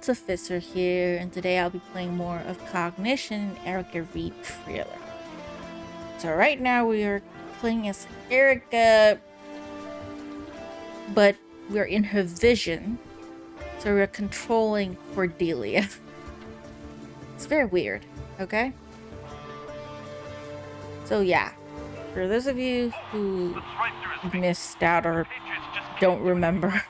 it's Luphisra here, and today I'll be playing more of Cognition and Erica Reed trailer. So right now we are playing as Erica, but we're in her vision, so we're controlling Cordelia. It's very weird, okay? So yeah, for those of you who missed out or don't remember,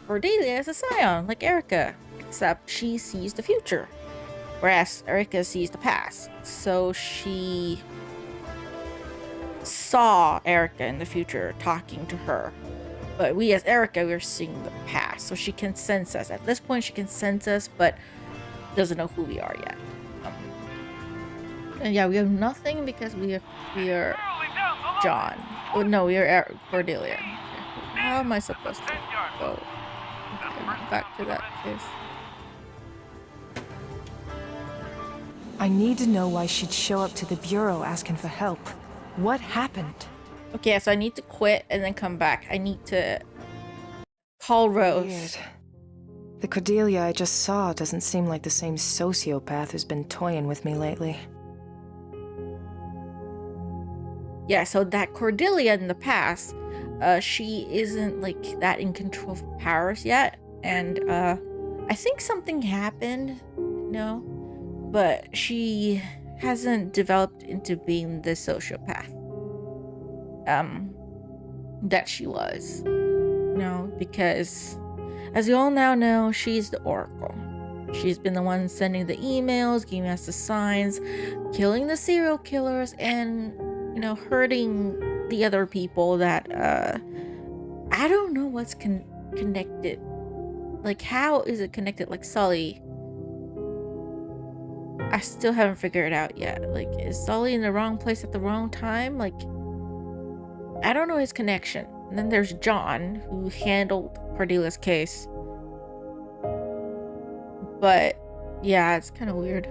Cordelia is a scion, like Erica, except she sees the future, whereas Erica sees the past. So she saw Erica in the future talking to her, but we as Erica, we're seeing the past, so she can sense us. At this point, she can sense us, but doesn't know who we are yet. And yeah, we have nothing because we are John. Oh no, we are Cordelia. How am I supposed to go? Back to that case. I need to know why she'd show up to the bureau asking for help. What happened? Okay, so I need to quit and then come back. I need to call Rose. Weird. The Cordelia I just saw doesn't seem like the same sociopath who's been toying with me lately. Yeah, so that Cordelia in the past, she isn't like that in control of powers yet. And I think something happened, but she hasn't developed into being the sociopath that she was. Because as you all now know, she's the Oracle. She's been the one sending the emails, giving us the signs, killing the serial killers, and hurting the other people that I don't know what's connected. Like, how is it connected? Like Sully, I still haven't figured it out yet. Like, is Sully in the wrong place at the wrong time? Like, I don't know his connection. And then there's John, who handled Cordelia's case. But yeah, it's kind of weird.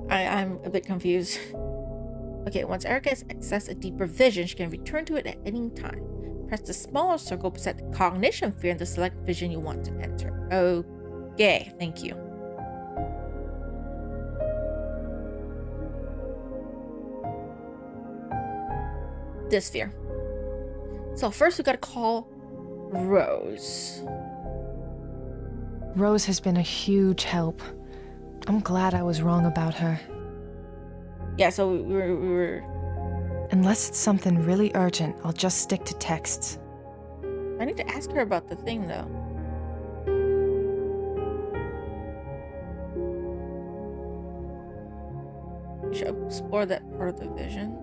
I'm a bit confused. Okay, once Erica has accessed a deeper vision, she can return to it at any time. Press the smaller circle beside the cognition field to select vision you want to enter. Okay, thank you. This sphere. So first we gotta call Rose. Rose has been a huge help. I'm glad I was wrong about her. Yeah, so we were... Unless it's something really urgent, I'll just stick to texts. I need to ask her about the thing, though. We should explore that part of the vision.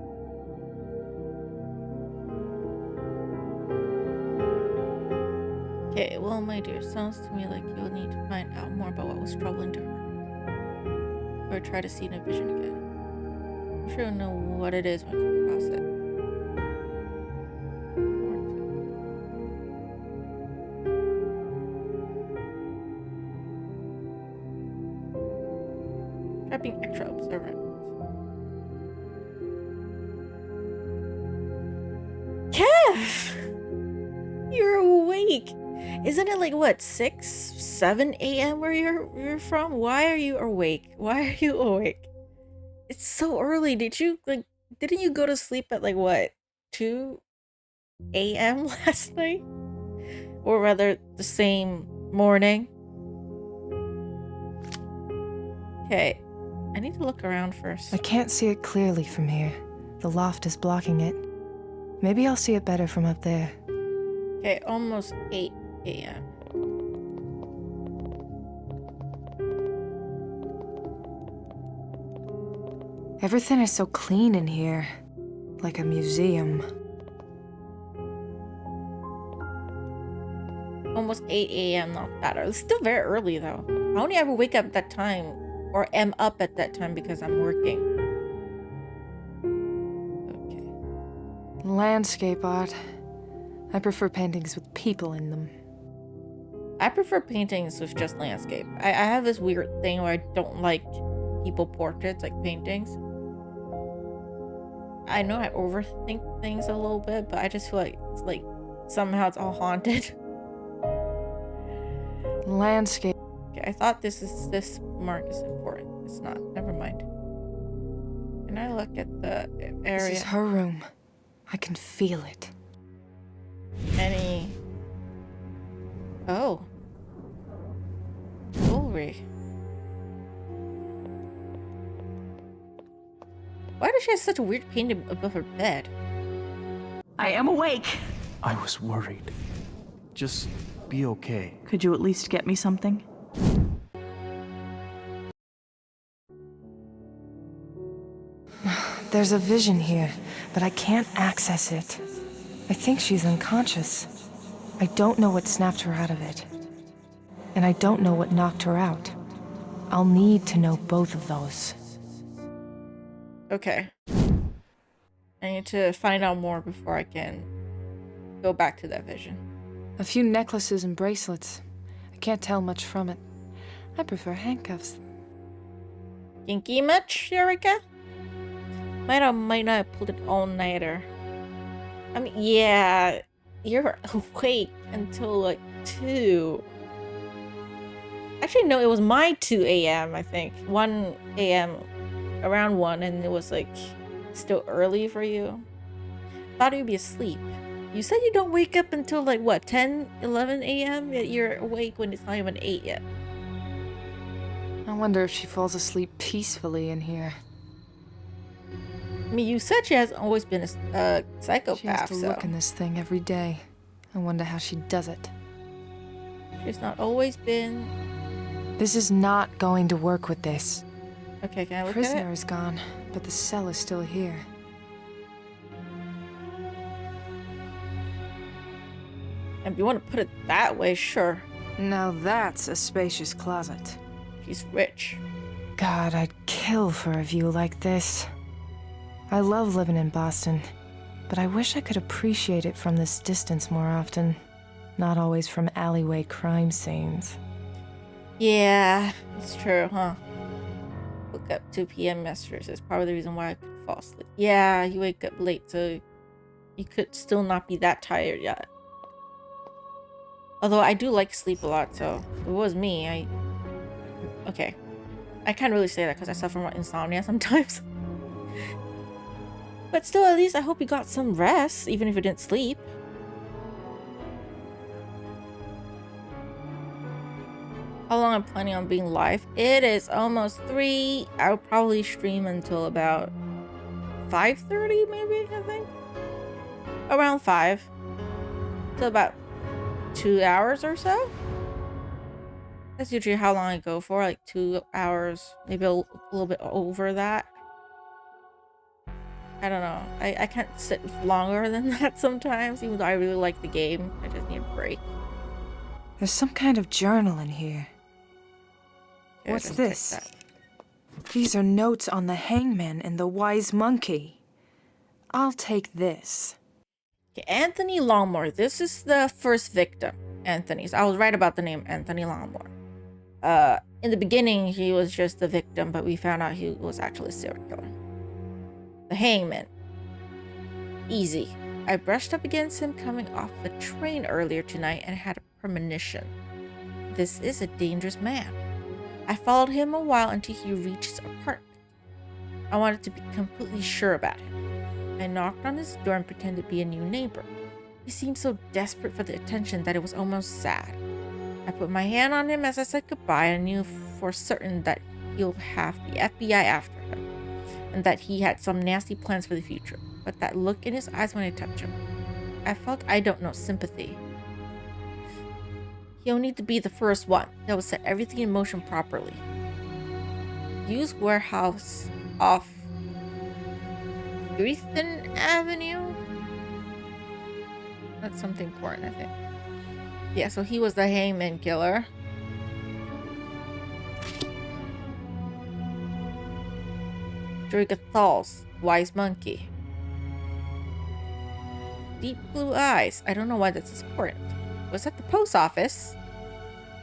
Okay, well, my dear, sounds to me like you'll need to find out more about what was troubling to her. Or try to see the vision again. I'm sure you'll know what it is when you cross it. Try being extra observant. Kev! You're awake! Isn't it like, what, 6, 7 a.m. where you're from? Why are you awake? Why are you awake? It's so early. Didn't you go to sleep at like, what, 2 a.m. last night? Or rather, the same morning? Okay, I need to look around first. I can't see it clearly from here. The loft is blocking it. Maybe I'll see it better from up there. Okay, almost 8 a.m. Everything is so clean in here. Like a museum. Almost 8 a.m. Not that early. It's still very early though. I only ever wake up at that time or am up at that time because I'm working. Okay. Landscape art. I prefer paintings with people in them. I prefer paintings with just landscape. I have this weird thing where I don't like people portraits, like paintings. I know I overthink things a little bit, but I just feel like it's like somehow it's all haunted. Landscape. Okay, I thought this mark is important. It's not. Never mind. Can I look at the area? This is her room. I can feel it. Any... Oh. Jewelry. Why does she have such a weird painting above her bed? I am awake. I was worried. Just be okay. Could you at least get me something? There's a vision here, but I can't access it. I think she's unconscious. I don't know what snapped her out of it. And I don't know what knocked her out. I'll need to know both of those. Okay. I need to find out more before I can go back to that vision. A few necklaces and bracelets. I can't tell much from it. I prefer handcuffs. Kinky much, Eureka? Might or might not have pulled an all-nighter. I mean, yeah, you're awake until like 2. Actually, no, it was my 2 a.m., I think. 1 a.m., around 1, and it was like still early for you. Thought you'd be asleep. You said you don't wake up until like what, 10, 11 a.m.? Yet you're awake when it's not even 8 yet. I wonder if she falls asleep peacefully in here. I mean, you said she hasn't always been a psychopath, She has to look in this thing every day. I wonder how she does it. She's not always been... This is not going to work with this. Okay, can I look Prisoner at it? is gone, but the cell is still here. And if you want to put it that way, sure. Now that's a spacious closet. She's rich. God, I'd kill for a view like this. I love living in Boston, but I wish I could appreciate it from this distance more often. Not always from alleyway crime scenes. Yeah, it's true, huh? Woke up 2 p.m. yesterday. That's probably the reason why I could fall asleep. Yeah, you wake up late, so you could still not be that tired yet. Although I do like sleep a lot, so if it was me, okay. I can't really say that because I suffer from insomnia sometimes. But still, at least I hope you got some rest, even if you didn't sleep. How long I'm planning on being live? It is almost 3. I'll probably stream until about 5:30, maybe, I think. Around 5. So about 2 hours or so. That's usually how long I go for, like 2 hours, maybe a little bit over that. I don't know. I can't sit longer than that sometimes, even though I really like the game. I just need a break. There's some kind of journal in here. Yeah, What's just take this? that. These are notes on the hangman and the wise monkey. I'll take this. Okay, Anthony Longmore. This is the first victim. Anthony's. I was right about the name Anthony Longmore. In the beginning, he was just the victim, but we found out he was actually a serial killer. The hangman. Easy. I brushed up against him coming off the train earlier tonight and had a premonition. This is a dangerous man. I followed him a while until he reached his apartment. I wanted to be completely sure about him. I knocked on his door and pretended to be a new neighbor. He seemed so desperate for the attention that it was almost sad. I put my hand on him as I said goodbye and knew for certain that he'll have the FBI after him, and that he had some nasty plans for the future. But that look in his eyes when I touched him, I felt, I don't know, sympathy. He'll need to be the first one that will set everything in motion properly. Used warehouse off Ethan Avenue? That's something important, I think. Yeah, so he was the hangman killer. Jorga Thal's wise monkey. Deep blue eyes. I don't know why that's important. Was at the post office.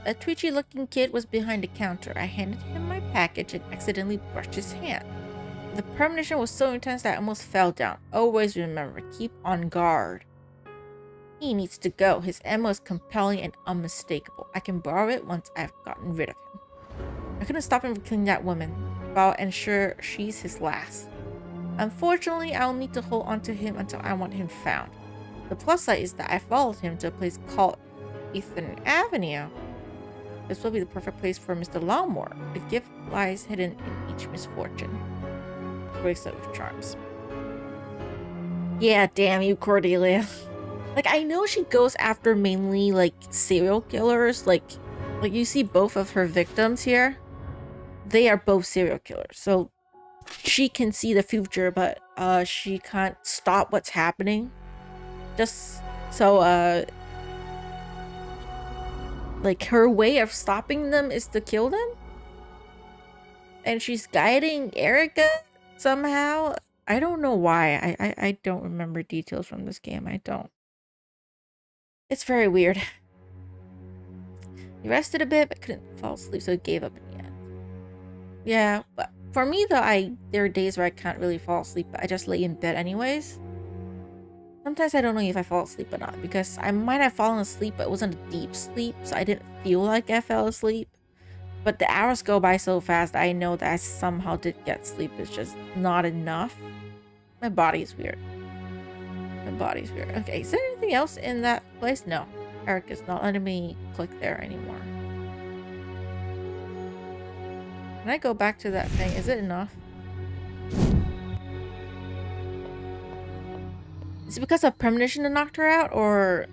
A twitchy looking kid was behind the counter. I handed him my package and accidentally brushed his hand. The premonition was so intense that I almost fell down. Always remember, keep on guard. He needs to go. His ammo is compelling and unmistakable. I can borrow it once I've gotten rid of him. I couldn't stop him from killing that woman, but I'll ensure she's his last. Unfortunately, I'll need to hold on to him until I want him found. The plus side is that I followed him to a place called Ethan Avenue. This will be the perfect place for Mr. Longmore. The gift lies hidden in each misfortune. Bracelet of charms. Yeah, damn you, Cordelia. Like, I know she goes after mainly, like, serial killers. Like you see both of her victims here. They are both serial killers. So, she can see the future, but, she can't stop what's happening. Just so, like, her way of stopping them is to kill them? And she's guiding Erica somehow? I don't know why. I don't remember details from this game. I don't. It's very weird. He rested a bit, but couldn't fall asleep, so he gave up in the end. Yeah, but for me, though, there are days where I can't really fall asleep, but I just lay in bed anyways. Sometimes I don't know if I fall asleep or not, because I might have fallen asleep, but it wasn't a deep sleep, so I didn't feel like I fell asleep. But the hours go by so fast, I know that I somehow did get sleep. It's just not enough. My body's weird. My body's weird. Okay, is there anything else in that place? No. Eric is not letting me click there anymore. Can I go back to that thing? Is it enough? Is it because of premonition that knocked her out or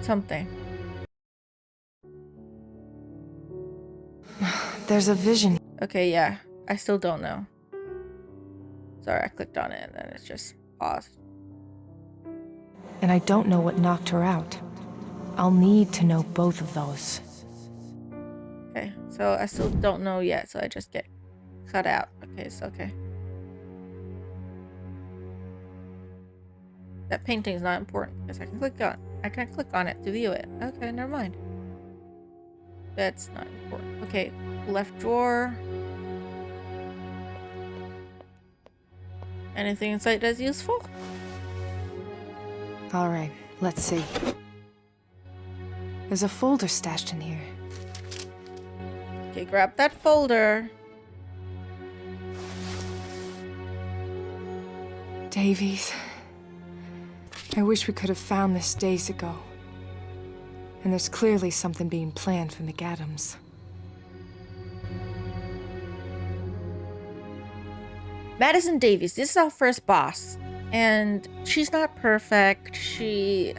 something? There's a vision. Okay, yeah. I still don't know. Sorry, I clicked on it and then it's just paused. And I don't know what knocked her out. I'll need to know both of those. Okay, so I still don't know yet, so I just get cut out. Okay, it's okay. That painting is not important because I can click on it to view it. Okay, never mind. That's not important. Okay, left drawer. Anything inside that's useful? All right, let's see. There's a folder stashed in here. Okay, grab that folder. Davies. I wish we could have found this days ago. And there's clearly something being planned for McAdams. Madison Davies, this is our first boss. And she's not perfect. She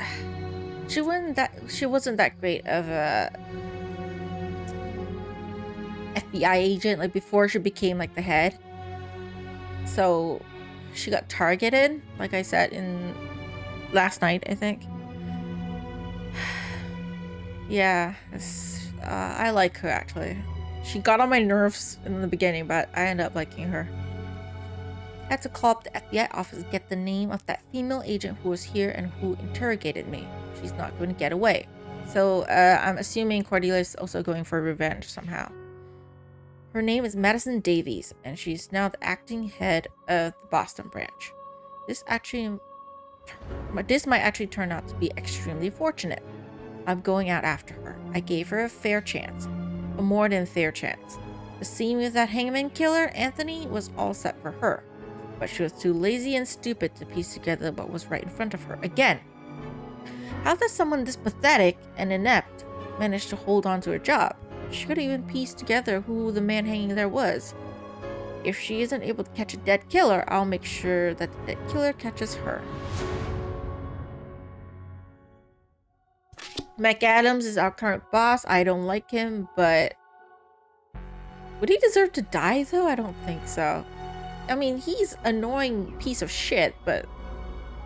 wasn't that great of a FBI agent like before she became like the head. So she got targeted, like I said in last night, I think. Yeah, I like her actually. She got on my nerves in the beginning, but I ended up liking her. I had to call up the FBI office to get the name of that female agent who was here and who interrogated me. She's not going to get away. So I'm assuming Cordelia is also going for revenge somehow. Her name is Madison Davies, and she's now the acting head of the Boston branch. This might actually turn out to be extremely fortunate. I'm going out after her. I gave her a fair chance. A more than fair chance. The scene with that hangman killer, Anthony, was all set for her. But she was too lazy and stupid to piece together what was right in front of her again. How does someone this pathetic and inept manage to hold on to her job? She couldn't even piece together who the man hanging there was. If she isn't able to catch a dead killer, I'll make sure that the dead killer catches her. McAdams is our current boss. I don't like him, but would he deserve to die though? I don't think so. I mean, he's an annoying piece of shit, but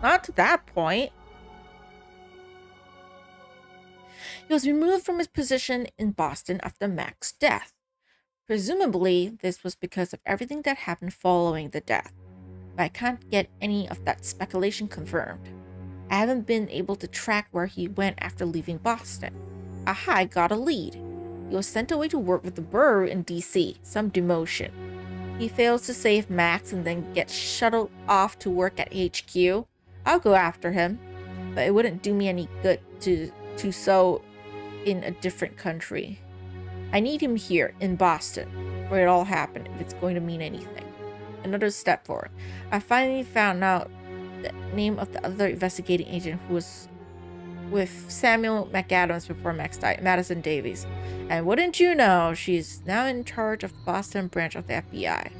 not to that point. He was removed from his position in Boston after Mac's death. Presumably, this was because of everything that happened following the death, but I can't get any of that speculation confirmed. I haven't been able to track where he went after leaving Boston. Aha, I got a lead. He was sent away to work with the Bureau in DC, some demotion. He fails to save Max and then gets shuttled off to work at HQ. I'll go after him. but it wouldn't do me any good to sew in a different country. I need him here in Boston, where it all happened, if it's going to mean anything. Another step forward. I finally found out the name of the other investigating agent who was with Samuel McAdams before Max died, Madison Davies. And wouldn't you know, she's now in charge of the Boston branch of the FBI.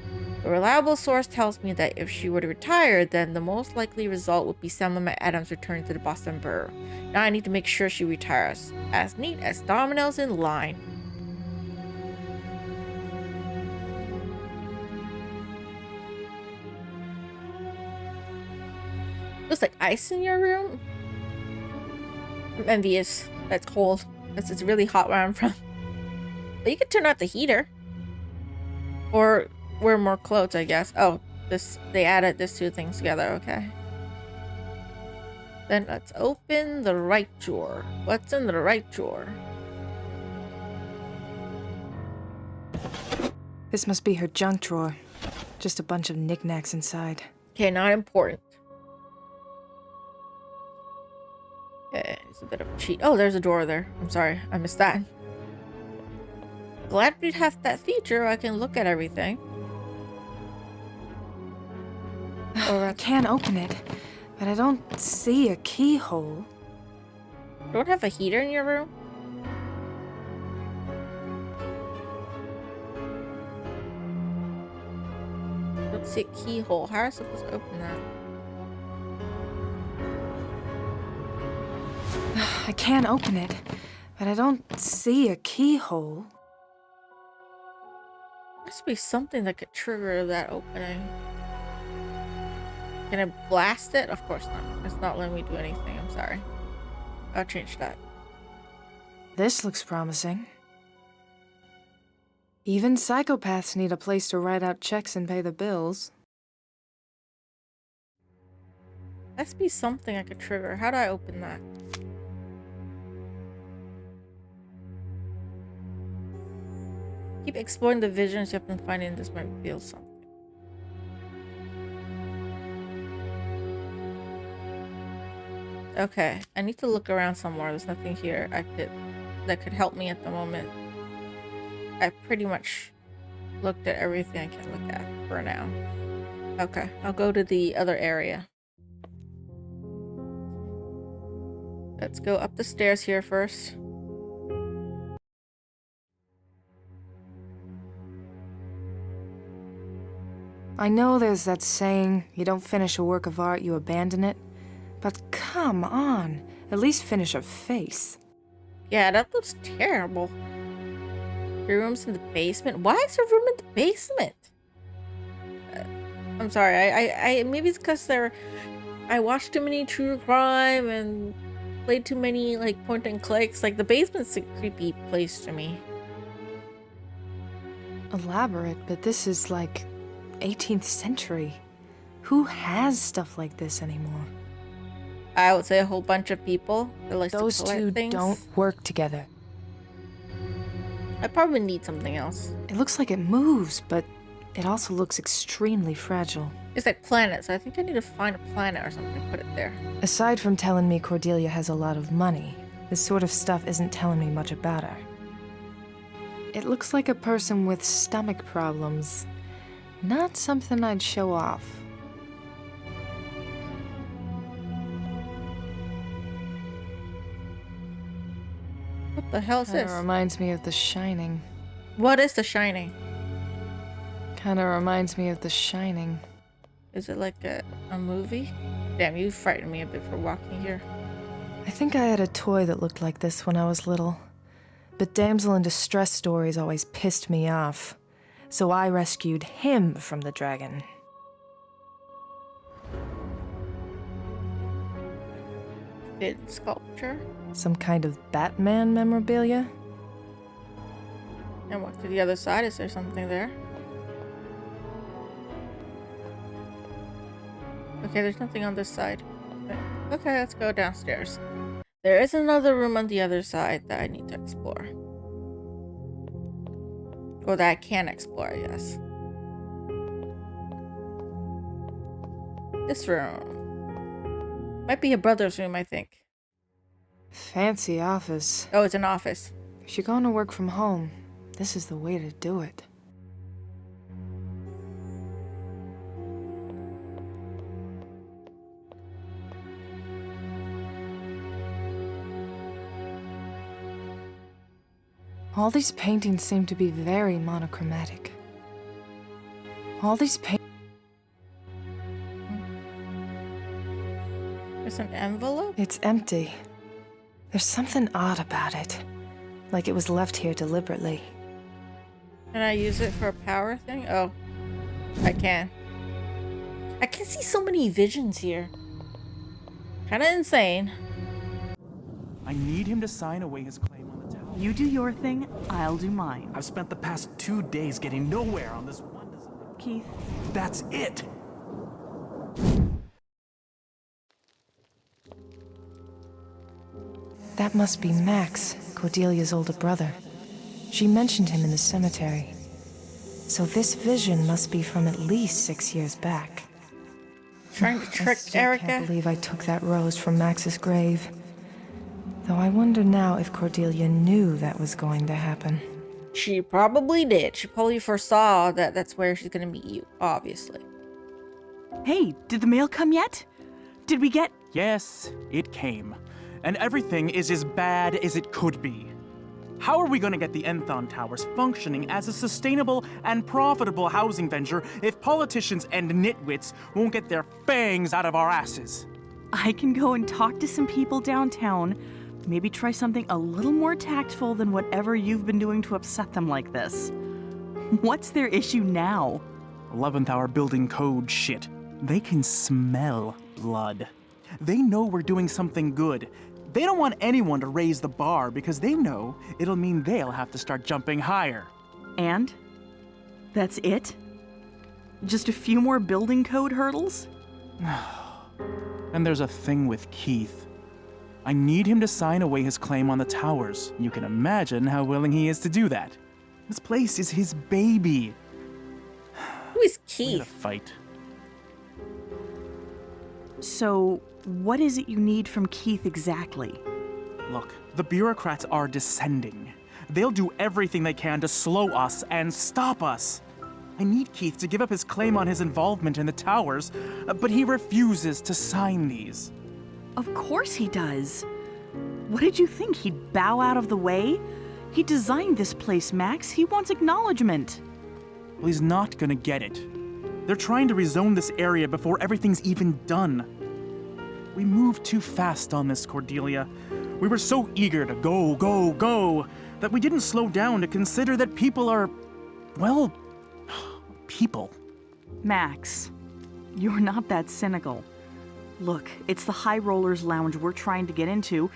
A reliable source tells me that if she were to retire, then the most likely result would be Samuel McAdams returning to the Boston Borough. Now I need to make sure she retires. As neat as dominoes in line. Looks like ice in your room? I'm envious. That's cold. It's really hot where I'm from. But you could turn out the heater. Or wear more clothes, I guess. Oh, they added these two things together, okay. Then let's open the right drawer. What's in the right drawer? This must be her junk drawer. Just a bunch of knickknacks inside. Okay, not important. Okay, it's a bit of a cheat. Oh, there's a drawer there. I'm sorry, I missed that. Glad we have that feature. I can look at everything. I can't open it, but I don't see a keyhole. You don't have a heater in your room? Don't see a keyhole. How are I supposed to open that? I can't open it, but I don't see a keyhole. There must be something that could trigger that opening. Can I blast it? Of course not. It's not letting me do anything. I'm sorry. I'll change that. This looks promising. Even psychopaths need a place to write out checks and pay the bills. Must be something I could trigger. How do I open that? Keep exploring the visions you have been finding. This might reveal something. Okay, I need to look around somewhere. There's nothing here that could help me at the moment. I pretty much looked at everything I can look at for now. Okay, I'll go to the other area. Let's go up the stairs here first. I know there's that saying, you don't finish a work of art, you abandon it. But come on, at least finish a face. Yeah, that looks terrible. Your room's in the basement? Why is your room in the basement? I'm sorry, I maybe it's because I watched too many true crime and played too many like point and clicks. Like the basement's a creepy place to me. Elaborate, but this is like 18th century. Who has stuff like this anymore? I would say a whole bunch of people that like Those to collect two things. don't work together. I probably need something else. It looks like it moves, but it also looks extremely fragile. It's like planets. I think I need to find a planet or something to put it there. Aside from telling me Cordelia has a lot of money, this sort of stuff isn't telling me much about her. It looks like a person with stomach problems. Not something I'd show off. What the hell is this? Kinda reminds me of The Shining. What is The Shining? Kinda reminds me of The Shining. Is it like a movie? Damn, you frightened me a bit for walking here. I think I had a toy that looked like this when I was little. But damsel in distress stories always pissed me off. So I rescued him from the dragon. Fit sculpture? Some kind of Batman memorabilia? And walk to the other side. Is there something there? Okay, there's nothing on this side. Okay, let's go downstairs. There is another room on the other side that I need to explore. Or that I can explore, I guess. This room. Might be a brother's room, I think. Fancy office. Oh, it's an office. If you're going to work from home, this is the way to do it. All these paintings seem to be very monochromatic. All these There's an envelope? It's empty. There's something odd about it. Like it was left here deliberately. Can I use it for a power thing? Oh, I can. I can see so many visions here. Kinda insane. I need him to sign away his claim on the tower. You do your thing, I'll do mine. I've spent the past 2 days getting nowhere on this one design. Keith, That's it! That must be Max, Cordelia's older brother. She mentioned him in the cemetery. So this vision must be from at least 6 years back. Trying to I trick still Erica. can't believe I took that rose from Max's grave. Though I wonder now if Cordelia knew that was going to happen. She probably did. She probably foresaw that that's where she's gonna meet you, obviously. hey, did the mail come yet? Did we get... Yes, it came. And everything is as bad as it could be. How are we going to get the Enthon Towers functioning as a sustainable and profitable housing venture if politicians and nitwits won't get their fangs out of our asses? I can go and talk to some people downtown. Maybe try something a little more tactful than whatever you've been doing to upset them like this. What's their issue now? 11th hour building code shit. They can smell blood. They know we're doing something good. They don't want anyone to raise the bar because they know it'll mean they'll have to start jumping higher. And? That's it? Just a few more building code hurdles? And there's a thing with Keith. I need him to sign away his claim on the towers. You can imagine how willing he is to do that. This place is his baby. Who is We had a Keith? fight. So, what is it you need from Keith exactly? Look, the bureaucrats are descending. They'll do everything they can to slow us and stop us. I need Keith to give up his claim on his involvement in the towers, but he refuses to sign these. Of course he does. What did you think? He'd bow out of the way? He designed this place, Max. He wants acknowledgement. Well, he's not gonna get it. They're trying to rezone this area before everything's even done. We moved too fast on this, Cordelia. We were so eager to go, go, go, that we didn't slow down to consider that people are, well, people. Max, you're not that cynical. Look, it's the High Rollers Lounge we're trying to get into,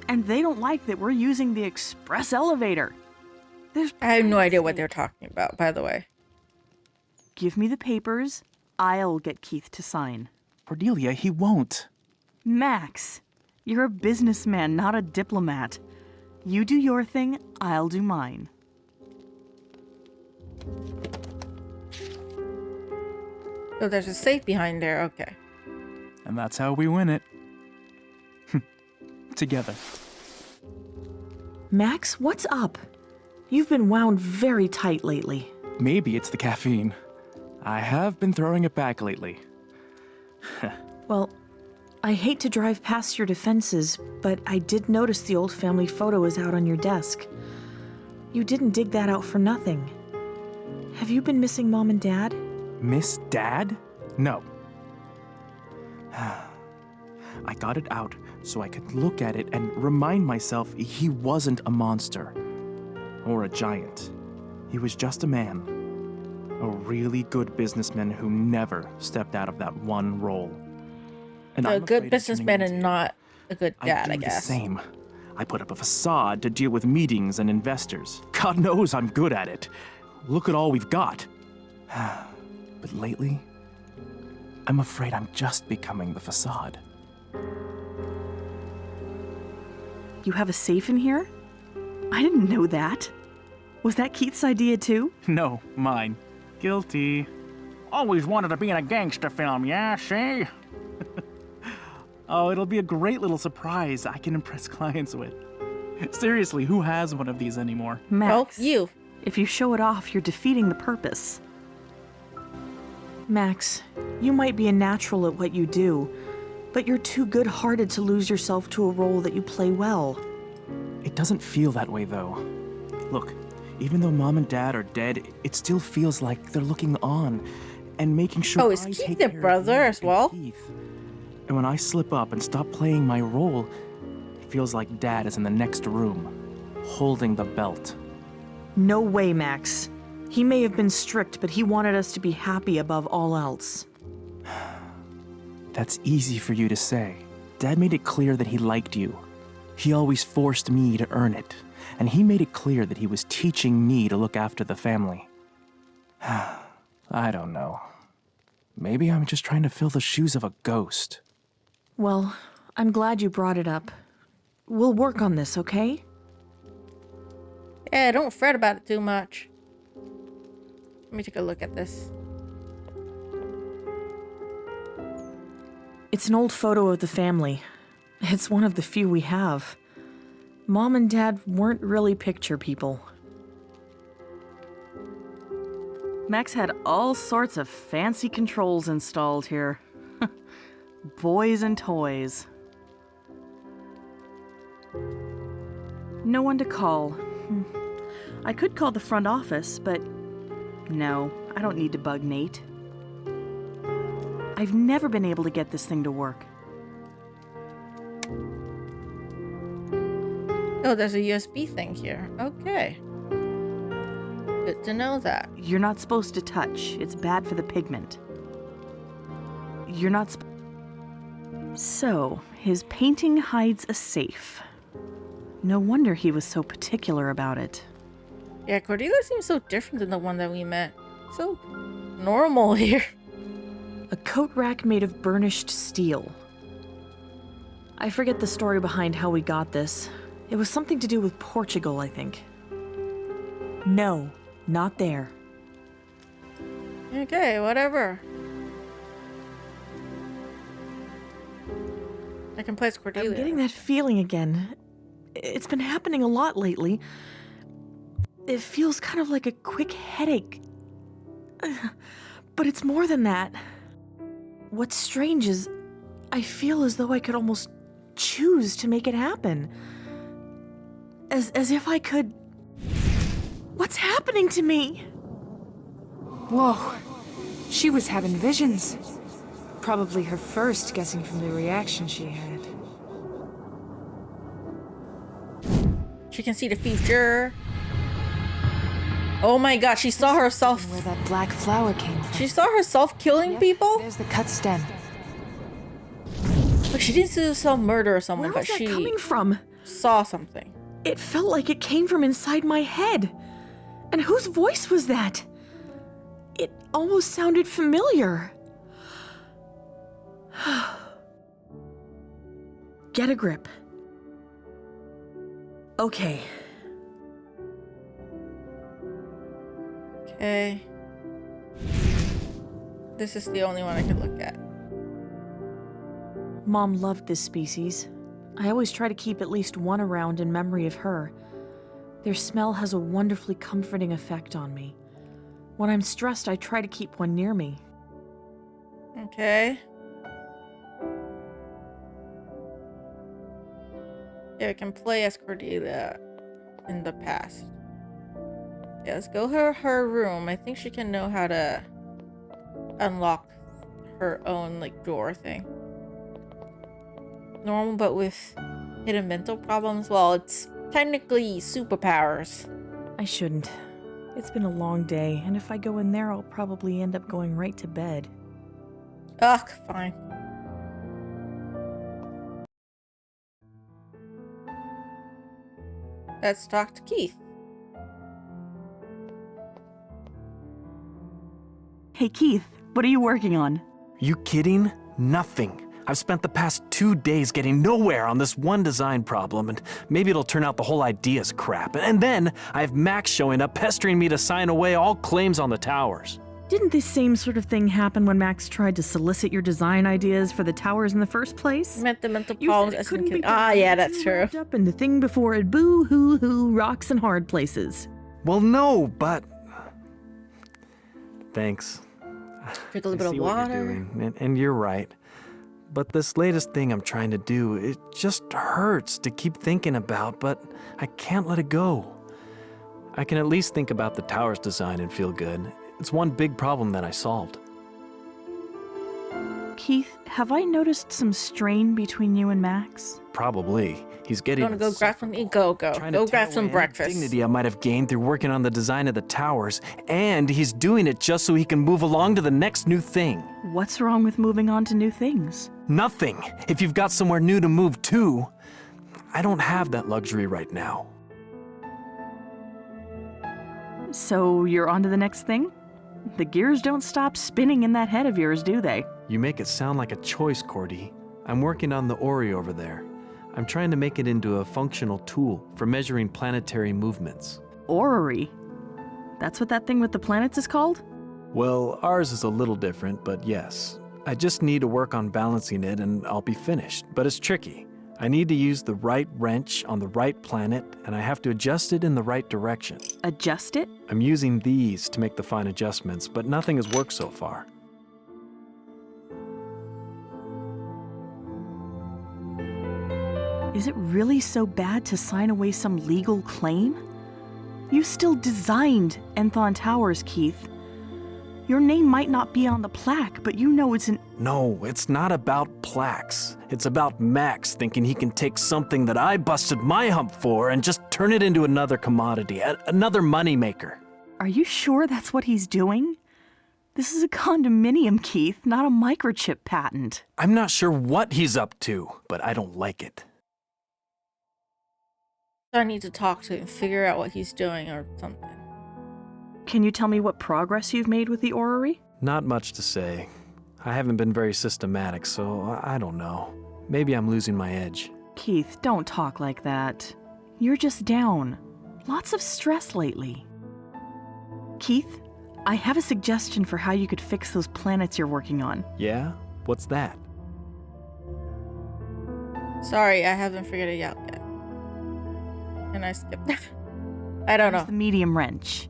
and they don't like that we're using the express elevator. There's I have no idea what they're talking about, by the way. Give me the papers. I'll get Keith to sign. Cordelia, he won't. Max, you're a businessman, not a diplomat. You do your thing, I'll do mine. Oh, there's a safe behind there. Okay. And that's how we win it. Together. Max, what's up? You've been wound very tight lately. Maybe it's the caffeine. I have been throwing it back lately. Well, I hate to drive past your defenses, but I did notice the old family photo is out on your desk. You didn't dig that out for nothing. Have you been missing Mom and Dad? Miss Dad? No. I got it out so I could look at it and remind myself he wasn't a monster. Or a giant. He was just a man. A really good businessman who never stepped out of that one role. And A I'm good afraid of businessman turning and into- not a good dad, I do guess. the same. I put up a facade to deal with meetings and investors. God knows I'm good at it. Look at all we've got. But lately, I'm afraid I'm just becoming the facade. You have a safe in here? I didn't know that. Was that Keith's idea too? No, mine. Guilty. Always wanted to be in a gangster film, yeah, see? Oh, it'll be a great little surprise I can impress clients with. Seriously, who has one of these anymore? Max, Oh, you. if you show it off, you're defeating the purpose. Max, you might be a natural at what you do, but you're too good-hearted to lose yourself to a role that you play well. It doesn't feel that way, though. Look, even though Mom and Dad are dead, it still feels like they're looking on and making sure Oh, is I Keith take their care of brother you as and well? Keith. And when I slip up and stop playing my role, it feels like Dad is in the next room, holding the belt. No way, Max. He may have been strict, but he wanted us to be happy above all else. That's easy for you to say. Dad made it clear that he liked you. He always forced me to earn it, and he made it clear that he was teaching me to look after the family. I don't know. Maybe I'm just trying to fill the shoes of a ghost. Well, I'm glad you brought it up. We'll work on this, okay? Yeah, don't fret about it too much. Let me take a look at this. It's an old photo of the family. It's one of the few we have. Mom and Dad weren't really picture people. Max had all sorts of fancy controls installed here. Boys and toys. No one to call. I could call the front office, but no, I don't need to bug Nate. I've never been able to get this thing to work. Oh, there's a USB thing here. Okay. Good to know that. You're not supposed to touch. It's bad for the pigment. You're not So, his painting hides a safe. No wonder he was so particular about it. Yeah, Cordelia seems so different than the one that we met. So normal here. A coat rack made of burnished steel. I forget the story behind how we got this. It was something to do with Portugal, I think. No, not there. Okay, whatever. I can place Cordelia. I'm getting that feeling again. It's been happening a lot lately. It feels kind of like a quick headache. But it's more than that. What's strange is I feel as though I could almost choose to make it happen. As if I could... What's happening to me? Whoa. She was having visions. Probably her first, guessing from the reaction she had. She can see the future. Oh my god, she saw herself. Where that black flower came from. She saw herself killing Yep, people? There's the cut stem. Like, she didn't see herself murder someone, Where but was that she coming from? saw something. It felt like it came from inside my head. And whose voice was that? It almost sounded familiar. Get a grip. Okay. Okay. This is the only one I can look at. Mom loved this species. I always try to keep at least one around in memory of her. Their smell has a wonderfully comforting effect on me. When I'm stressed, I try to keep one near me. Okay. Yeah, we can play as Cordelia in the past. Yeah, let's go her room. I think she can know how to unlock her own, like, door thing. Normal, but with hidden mental problems. Well, it's technically superpowers. I shouldn't. It's been a long day, and if I go in there, I'll probably end up going right to bed. Ugh, fine. Let's talk to Keith. Hey Keith, what are you working on? You kidding? Nothing. I've spent the past 2 days getting nowhere on this one design problem, and maybe it'll turn out the whole idea's crap. And then I have Max showing up pestering me to sign away all claims on the towers. Didn't this same sort of thing happen when Max tried to solicit your design ideas for the towers in the first place? Meant the mental You problems said it as couldn't in be kid. done. Ah, yeah, It's that's too true. wrapped up in the thing before it. Boo hoo hoo, rocks and hard places. Well, no, but... Thanks. Drink a little I bit of see what water. you're doing, and you're right. But this latest thing I'm trying to do, it just hurts to keep thinking about, but I can't let it go. I can at least think about the tower's design and feel good. It's one big problem that I solved. Keith, have I noticed some strain between you and Max? Probably. He's getting You wanna go grab some? Go. trying to Go tear grab away some any breakfast. dignity I might have gained through working on the design of the towers, and he's doing it just so he can move along to the next new thing. What's wrong with moving on to new things? Nothing. If you've got somewhere new to move to, I don't have that luxury right now. So you're on to the next thing? The gears don't stop spinning in that head of yours, do they? You make it sound like a choice, Cordy. I'm working on the Ori over there. I'm trying to make it into a functional tool for measuring planetary movements. Orrery. That's what that thing with the planets is called? Well, ours is a little different, but yes. I just need to work on balancing it and I'll be finished, but it's tricky. I need to use the right wrench on the right planet, and I have to adjust it in the right direction. Adjust it? I'm using these to make the fine adjustments, but nothing has worked so far. Is it really so bad to sign away some legal claim? You still designed Enthon Towers, Keith. Your name might not be on the plaque, but you know it's an... No, it's not about plaques. It's about Max thinking he can take something that I busted my hump for and just turn it into another commodity, another moneymaker. Are you sure that's what he's doing? This is a condominium, Keith, not a microchip patent. I'm not sure what he's up to, but I don't like it. I need to talk to him, figure out what he's doing or something. Can you tell me what progress you've made with the orrery? Not much to say. I haven't been very systematic, so I don't know. Maybe I'm losing my edge. Keith, don't talk like that. You're just down. Lots of stress lately. Keith, I have a suggestion for how you could fix those planets you're working on. Yeah? What's that? Sorry, I haven't figured it out yet. Can I skip that? I don't There's know. the medium wrench.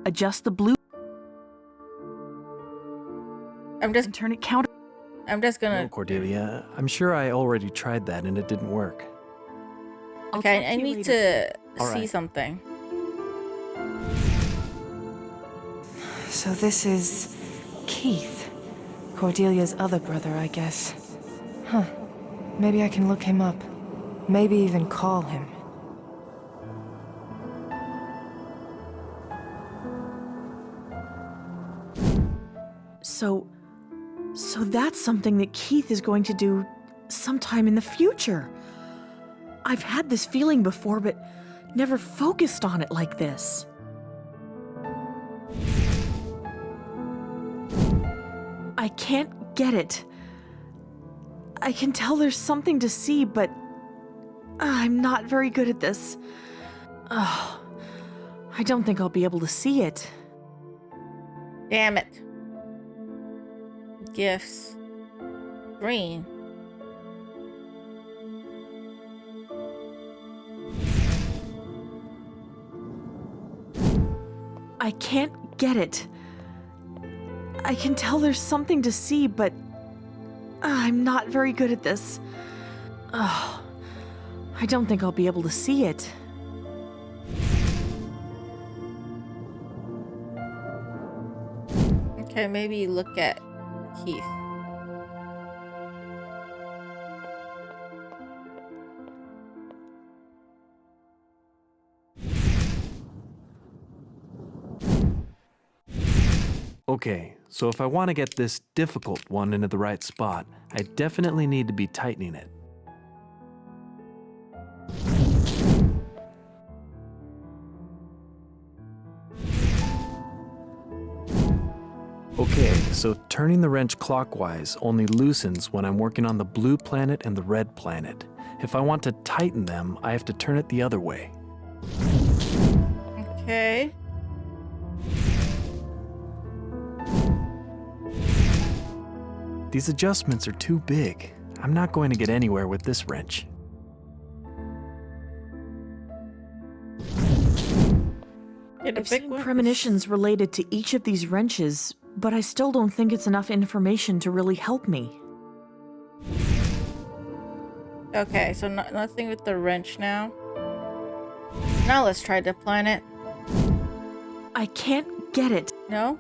Adjust the blue I'm just and turn it counter. No, gonna. Cordelia. I'm sure I already tried that and it didn't work. I'll Okay, talk I you need later. to All see right. something. So this is Keith, Cordelia's other brother, I guess. Huh. Maybe I can look him up. Maybe even call him. So that's something that Keith is going to do sometime in the future. I've had this feeling before, but never focused on it like this. I can't get it. I can tell there's something to see, but I'm not very good at this. Oh, I don't think I'll be able to see it. Damn it. Gifts. Green. I can't get it. I can tell there's something to see, but I'm not very good at this. Oh, I don't think I'll be able to see it. Okay, maybe look at Keith. Okay, so if I want to get this difficult one into the right spot, I definitely need to be tightening it. Okay, so turning the wrench clockwise only loosens when I'm working on the blue planet and the red planet. If I want to tighten them, I have to turn it the other way. Okay. These adjustments are too big. I'm not going to get anywhere with this wrench. Get a I've big seen one. premonitions related to each of these wrenches, but I still don't think it's enough information to really help me. Okay, so nothing with the wrench now. Now let's try the planet. I can't get it. No?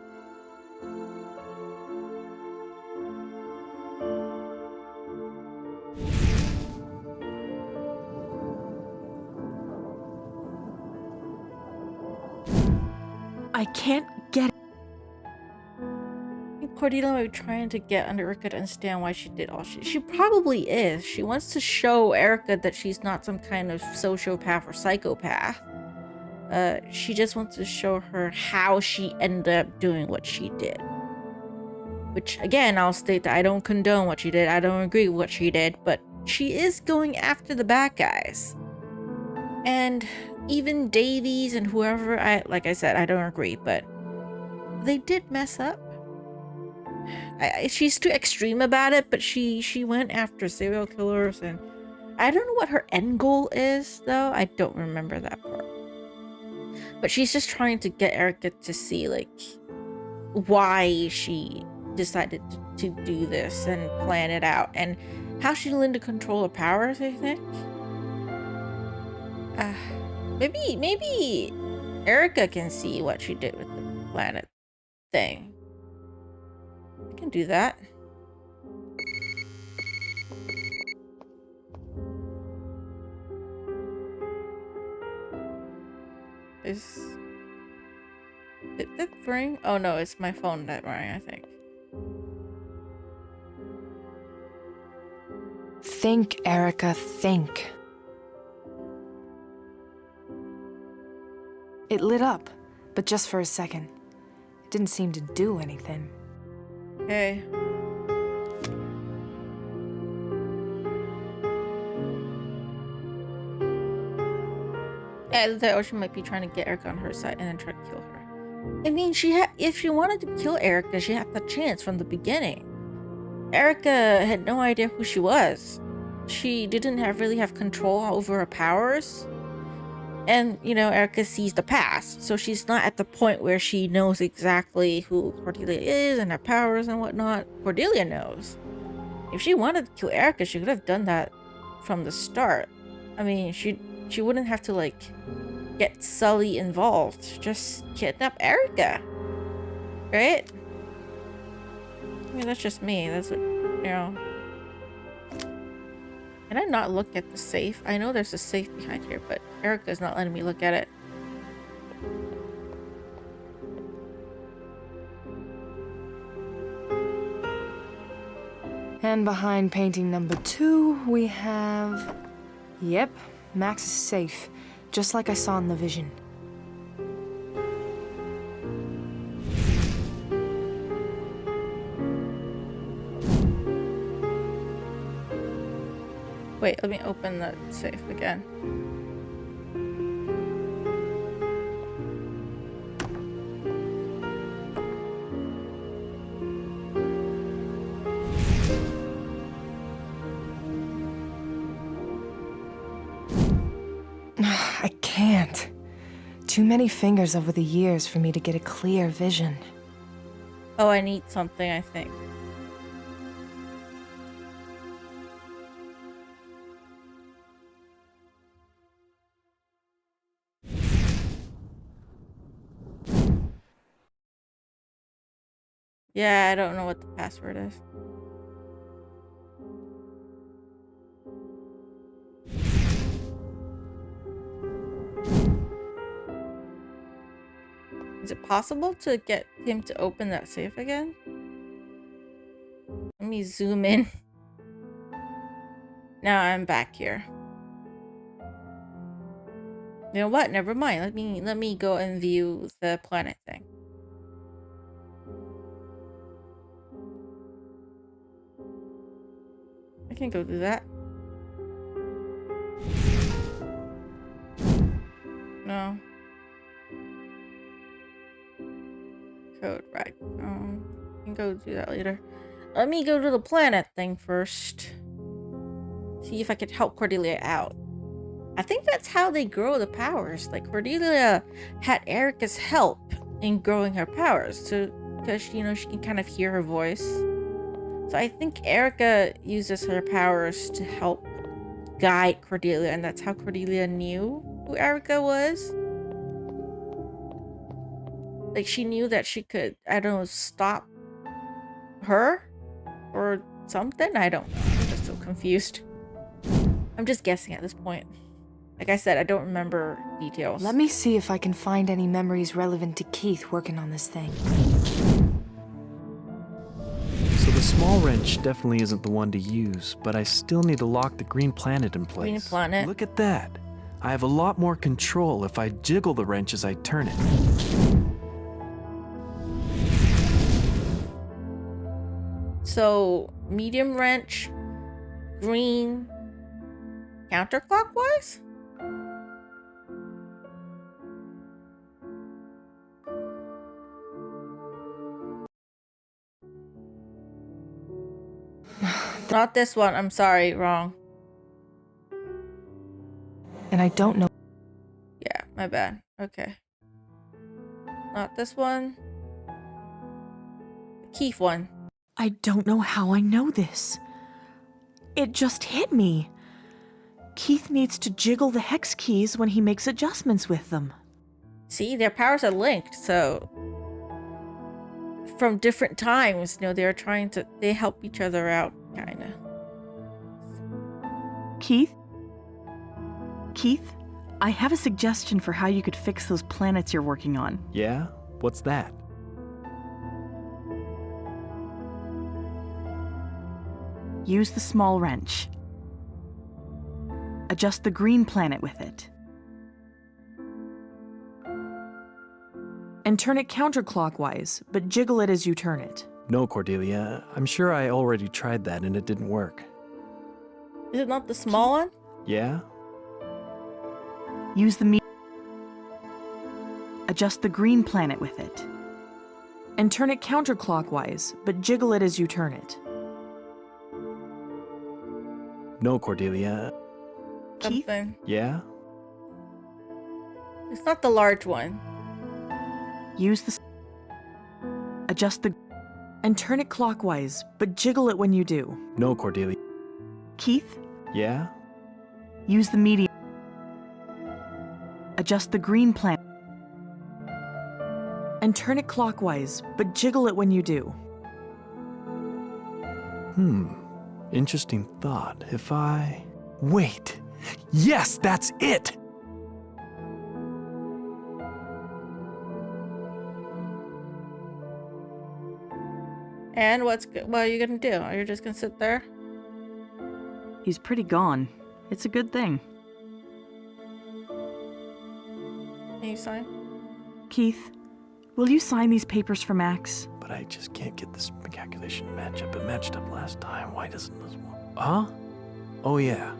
I can't get it. I think Cordelia might be trying to get under Erica to understand why she did all she probably is. She wants to show Erica that she's not some kind of sociopath or psychopath. She just wants to show her how she ended up doing what she did. Which, again, I'll state that I don't condone what she did. I don't agree with what she did, but she is going after the bad guys. And even Davies and whoever, like I said, I don't agree, but they did mess up. She's too extreme about it, but she went after serial killers, and I don't know what her end goal is, though. I don't remember that part. But she's just trying to get Erica to see, like, why she decided to do this and plan it out, and how she learned to control her powers, I think. Maybe Erica can see what she did with the planet thing. I can do that. Did that ring? Oh no, it's my phone that rang, I think. Think, Erica, think. It lit up, but just for a second. It didn't seem to do anything. Okay. Yeah, or she might be trying to get Erica on her side and then try to kill her. I mean, if she wanted to kill Erica, she had the chance from the beginning. Erica had no idea who she was. She didn't really have control over her powers. And, you know, Erica sees the past, so she's not at the point where she knows exactly who Cordelia is and her powers and whatnot. Cordelia knows. If she wanted to kill Erica, she could have done that from the start. I mean, she wouldn't have to, like, get Sully involved. Just kidnap Erica. Right? I mean, that's just me. That's what, you know. Can I not look at the safe? I know there's a safe behind here, but Erica's not letting me look at it. And behind painting number 2, we have... Yep, Max's safe, just like I saw in the vision. Wait, let me open the safe again. I can't. Too many fingers over the years for me to get a clear vision. Oh, I need something, I think. Yeah, I don't know what the password is. Is it possible to get him to open that safe again? Let me zoom in. Now I'm back here. You know what? Never mind. Let me go and view the planet thing. I can go do that. No. Code, right. We can go do that later. Let me go to the planet thing first. See if I could help Cordelia out. I think that's how they grow the powers. Like, Cordelia had Erica's help in growing her powers. So, because, you know, she can kind of hear her voice. So I think Erica uses her powers to help guide Cordelia. And that's how Cordelia knew who Erica was. Like, she knew that she could, I don't know, stop her or something. I don't know. I'm just so confused. I'm just guessing at this point. Like I said, I don't remember details. Let me see if I can find any memories relevant to Keith working on this thing. So the small wrench definitely isn't the one to use, but I still need to lock the green planet in place. Green planet. Look at that. I have a lot more control if I jiggle the wrench as I turn it. So, medium wrench, green, counterclockwise? Not this one. I'm sorry. Wrong. And I don't know. Yeah, my bad. Okay. Not this one. The Keith one. I don't know how I know this. It just hit me. Keith needs to jiggle the hex keys when he makes adjustments with them. See, their powers are linked, so from different times, you know, they help each other out, kinda. Keith? Keith, I have a suggestion for how you could fix those planets you're working on. Yeah? What's that? Use the small wrench. Adjust the green planet with it. And turn it counterclockwise, but jiggle it as you turn it. No, Cordelia. I'm sure I already tried that and it didn't work. Is it not the small one? Yeah? Use the Adjust the green planet with it. And turn it counterclockwise, but jiggle it as you turn it. No, Cordelia. Keith? Something. Yeah? It's not the large one. Use the Adjust the And turn it clockwise, but jiggle it when you do. No, Cordelia. Keith? Yeah? Use the medium. Adjust the green planet. And turn it clockwise, but jiggle it when you do. Interesting thought. If I... Wait! Yes, that's it! And what are you gonna do? Are you just gonna sit there? He's pretty gone. It's a good thing. Can you sign? Keith, will you sign these papers for Max? But I just can't get this calculation to match up. It matched up last time. Why doesn't this one? Huh? Oh, yeah.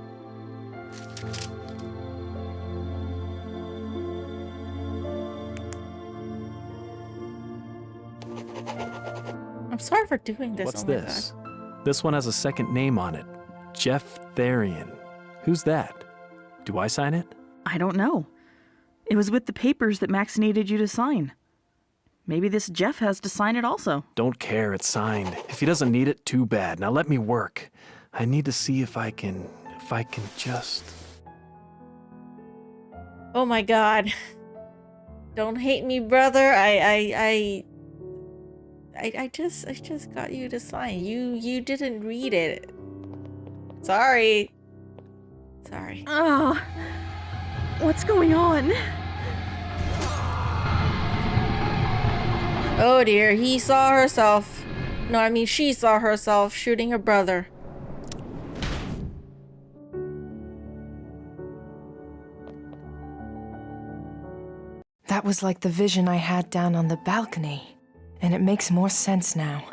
I'm sorry for doing this. What's oh my this? This one has a second name on it. Jeff Therian. Who's that? Do I sign it? I don't know. It was with the papers that Max needed you to sign. Maybe this Jeff has to sign it also. Don't care, it's signed. If he doesn't need it, too bad. Now let me work. I need to see if I can just... Oh my god. Don't hate me, brother. I just got you to sign. You didn't read it. Sorry. Sorry. Oh, what's going on? Oh dear, he saw herself. No, I mean she saw herself shooting her brother. That was like the vision I had down on the balcony, and it makes more sense now.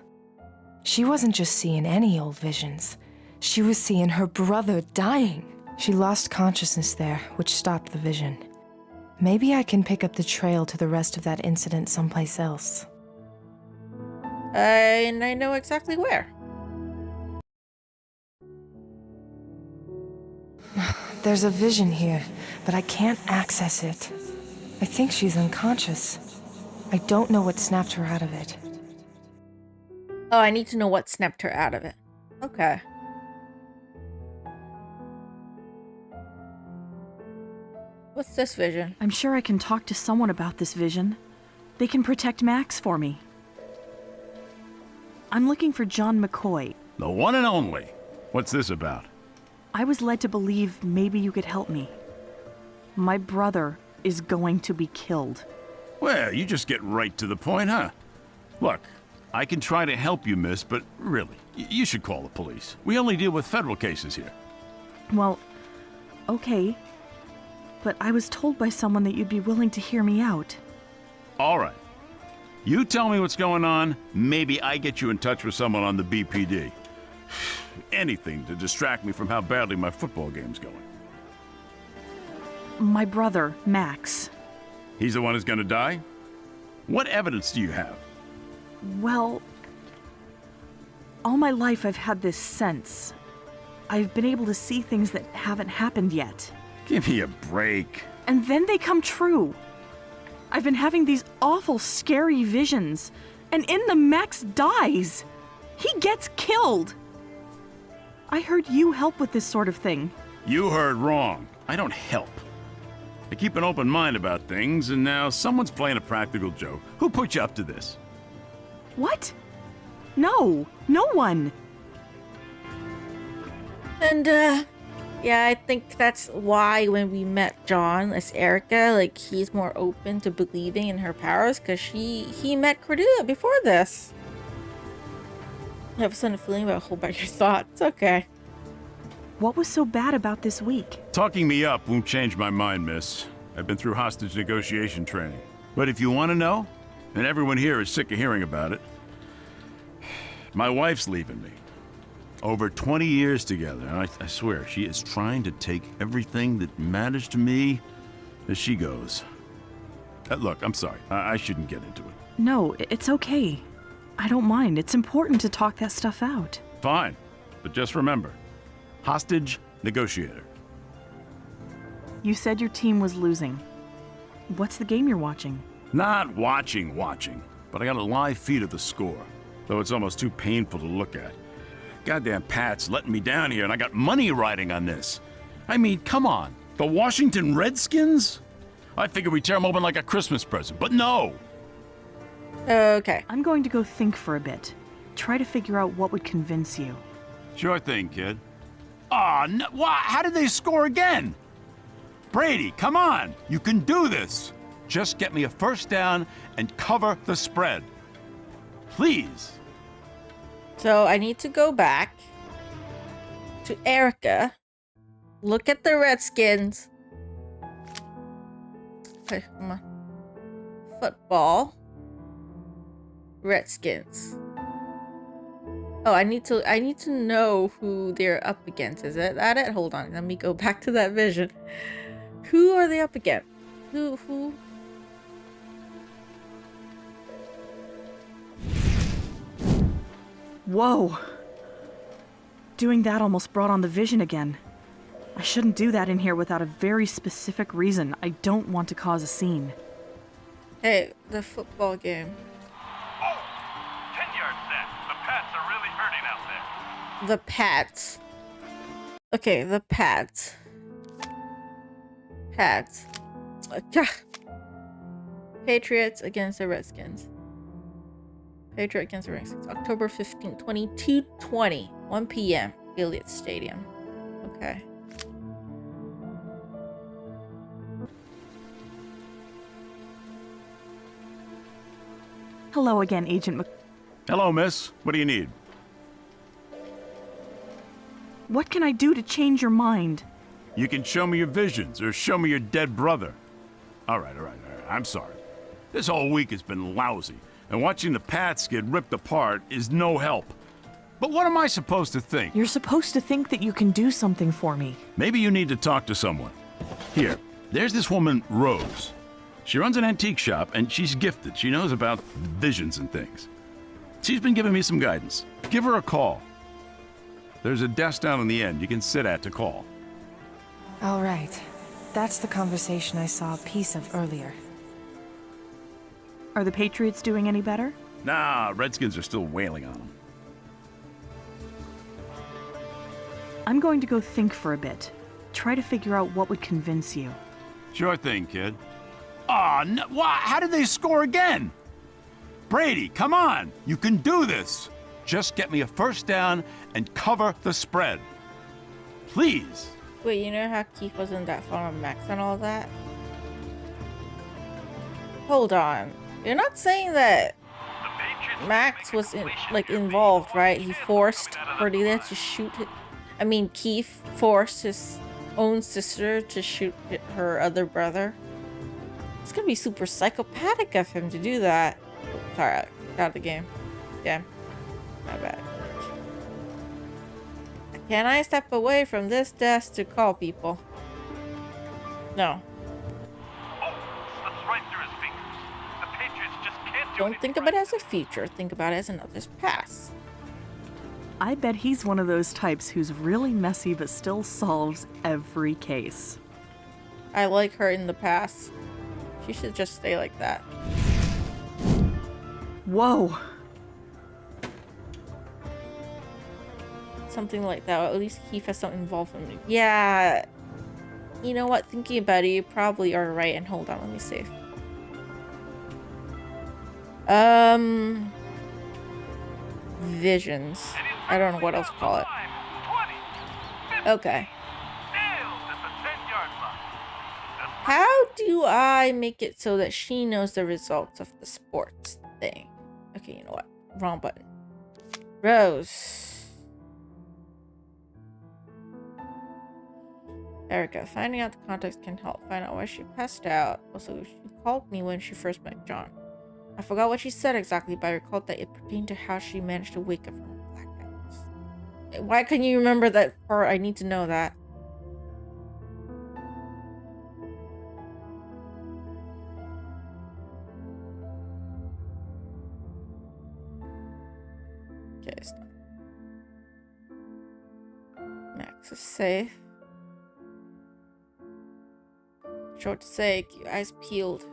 She wasn't just seeing any old visions. She was seeing her brother dying. She lost consciousness there, which stopped the vision. Maybe I can pick up the trail to the rest of that incident someplace else. And I know exactly where. There's a vision here, but I can't access it. I think she's unconscious. I don't know what snapped her out of it. Oh, I need to know what snapped her out of it. Okay. What's this vision? I'm sure I can talk to someone about this vision. They can protect Max for me. I'm looking for John McCoy. The one and only. What's this about? I was led to believe maybe you could help me. My brother is going to be killed. Well, you just get right to the point, huh? Look, I can try to help you, miss, but really, you should call the police. We only deal with federal cases here. Well, okay. But I was told by someone that you'd be willing to hear me out. All right. You tell me what's going on, maybe I get you in touch with someone on the BPD. Anything to distract me from how badly my football game's going. My brother, Max. He's the one who's gonna die? What evidence do you have? Well, all my life I've had this sense. I've been able to see things that haven't happened yet. Give me a break. And then they come true. I've been having these awful, scary visions. And in them, Max dies. He gets killed. I heard you help with this sort of thing. You heard wrong. I don't help. I keep an open mind about things, and now someone's playing a practical joke. Who put you up to this? What? No, no one. And, yeah, I think that's why when we met John as Erica, like, he's more open to believing in her powers, because he met Cordelia before this. I have a sudden feeling about hold back your thoughts. Okay. What was so bad about this week? Talking me up won't change my mind, miss. I've been through hostage negotiation training. But if you want to know, and everyone here is sick of hearing about it, my wife's leaving me. Over 20 years together, and I swear, she is trying to take everything that matters to me as she goes. Look, I'm sorry. I shouldn't get into it. No, it's okay. I don't mind. It's important to talk that stuff out. Fine. But just remember, hostage negotiator. You said your team was losing. What's the game you're watching? Not watching, but I got a live feed of the score, though it's almost too painful to look at. Goddamn Pat's letting me down here, and I got money riding on this. I mean, come on. The Washington Redskins? I figured we'd tear them open like a Christmas present, but no! Okay. I'm going to go think for a bit. Try to figure out what would convince you. Sure thing, kid. Aw, no, how did they score again? Brady, come on! You can do this! Just get me a first down and cover the spread. Please. So I need to go back to Erica, look at the Redskins. Okay, come on. Football. Redskins. Oh, I need to know who they're up against. Is that it? Hold on. Let me go back to that vision. Who are they up against? Who? Whoa. Doing that almost brought on the vision again. I shouldn't do that in here without a very specific reason. I don't want to cause a scene. Hey, the football game. 10-yard set. The Pats are really hurting out there. The Pats. Okay, the Pats. Pats. Patriots against the Redskins. Patriot against the Redskins. October 15th, 22:20. 1 p.m. Elliott Stadium. Okay. Hello again, Agent Mc... Hello, miss. What do you need? What can I do to change your mind? You can show me your visions or show me your dead brother. All right. I'm sorry. This whole week has been lousy, and watching the Pats get ripped apart is no help. But what am I supposed to think? You're supposed to think that you can do something for me. Maybe you need to talk to someone. Here, There's this woman, Rose. She runs an antique shop, and she's gifted. She knows about visions and things. She's been giving me some guidance. Give her a call. There's a desk down in the end you can sit at to call. All right. That's the conversation I saw a piece of earlier. Are the Patriots doing any better? Nah, Redskins are still wailing on them. I'm going to go think for a bit. Try to figure out what would convince you. Sure thing, kid. Aw, no, why? How did they score again? Brady, come on! You can do this! Just get me a first down and cover the spread. Please. Wait, you know how Keith wasn't that fond of Max and all that? Hold on. You're not saying that Max was involved, right? He forced Cordelia to shoot it. I mean, Keith forced his own sister to shoot her other brother. It's gonna be super psychopathic of him to do that. Sorry, out of the game. Yeah, my bad. Can I step away from this desk to call people? No. Slips right through his fingers. The Patriots just can't do Don't think of it as a future. Think about it as another's past. I bet he's one of those types who's really messy but still solves every case. I like her in the past. She should just stay like that. Whoa! Something like that. Or at least Keith has some involvement. Yeah. You know what? Thinking about it, you probably are right. And hold on, let me save. Visions. I don't know what else to call it. 20, 50, Okay. nailed at the 10-yard line. How do I make it so that she knows the results of the sports thing? Okay, you know what? Wrong button. Rose. Erica, finding out the context can help. Find out why she passed out. Also, she called me when she first met John. I forgot what she said exactly, but I recalled that it pertained to how she managed to wake up from her blackouts. Why couldn't you remember that part? I need to know that. Okay, stop. Max is safe. Short to say, keep your eyes peeled.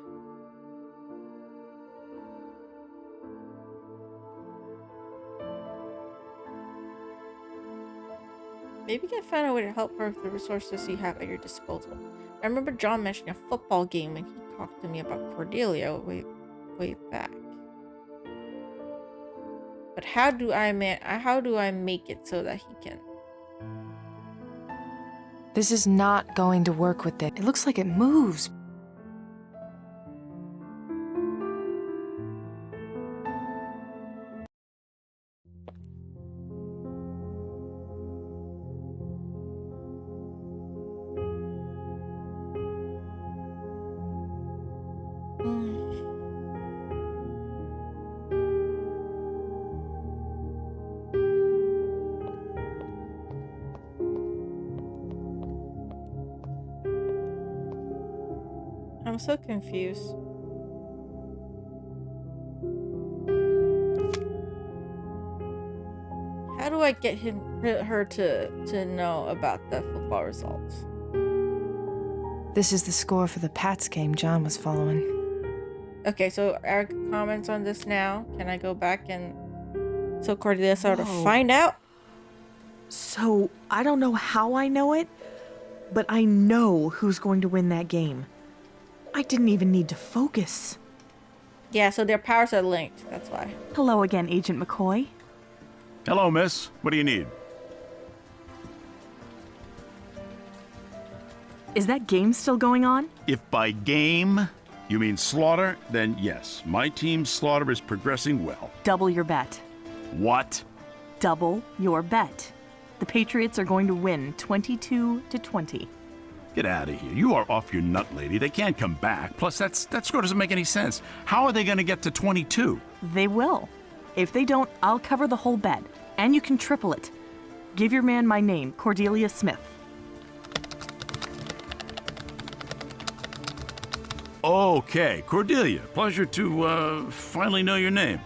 Maybe you can find a way to help her with the resources you have at your disposal. I remember John mentioning a football game when he talked to me about Cordelia way back. But how do I make it so that he can? This is not going to work with it. It looks like it moves. I'm so confused. How do I get her to know about the football results? This is the score for the Pats game John was following. Okay, so Eric comments on this now. Can I go back and so Cordelia sort of find out? So, I don't know how I know it, but I know who's going to win that game. I didn't even need to focus. Yeah, so their powers are linked. That's why. Hello again, Agent McCoy. Hello, miss. What do you need? Is that game still going on? If by game you mean slaughter, then yes. My team's slaughter is progressing well. Double your bet. What? Double your bet. The Patriots are going to win 22-20. Get out of here. You are off your nut, lady. They can't come back. Plus, that score doesn't make any sense. How are they going to get to 22? They will. If they don't, I'll cover the whole bet. And you can triple it. Give your man my name, Cordelia Smith. Okay, Cordelia. Pleasure to finally know your name.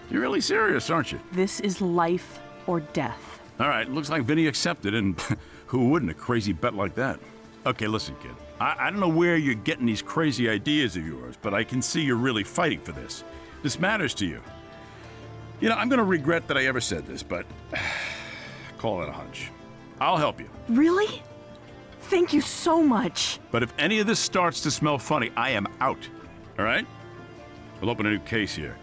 You're really serious, aren't you? This is life or death. All right, looks like Vinny accepted, and who wouldn't a crazy bet like that? Okay, listen, kid. I don't know where you're getting these crazy ideas of yours, but I can see you're really fighting for this. This matters to you. You know, I'm gonna regret that I ever said this, but call it a hunch. I'll help you. Really? Thank you so much. But if any of this starts to smell funny, I am out. All right? We'll open a new case here.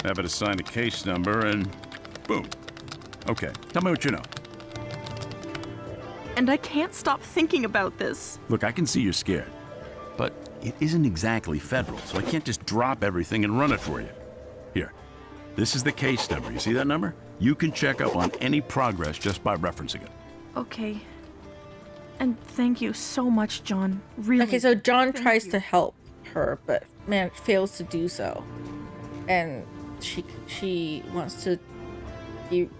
Have it assign the case number, and boom. Okay, tell me what you know. And I can't stop thinking about this. Look, I can see you're scared, but it isn't exactly federal, so I can't just drop everything and run it for you. Here, this is the case number. You see that number? You can check up on any progress just by referencing it. Okay. And thank you so much, John. Really. Okay, so John Thank tries you. to help her, but man fails to do so, and she wants to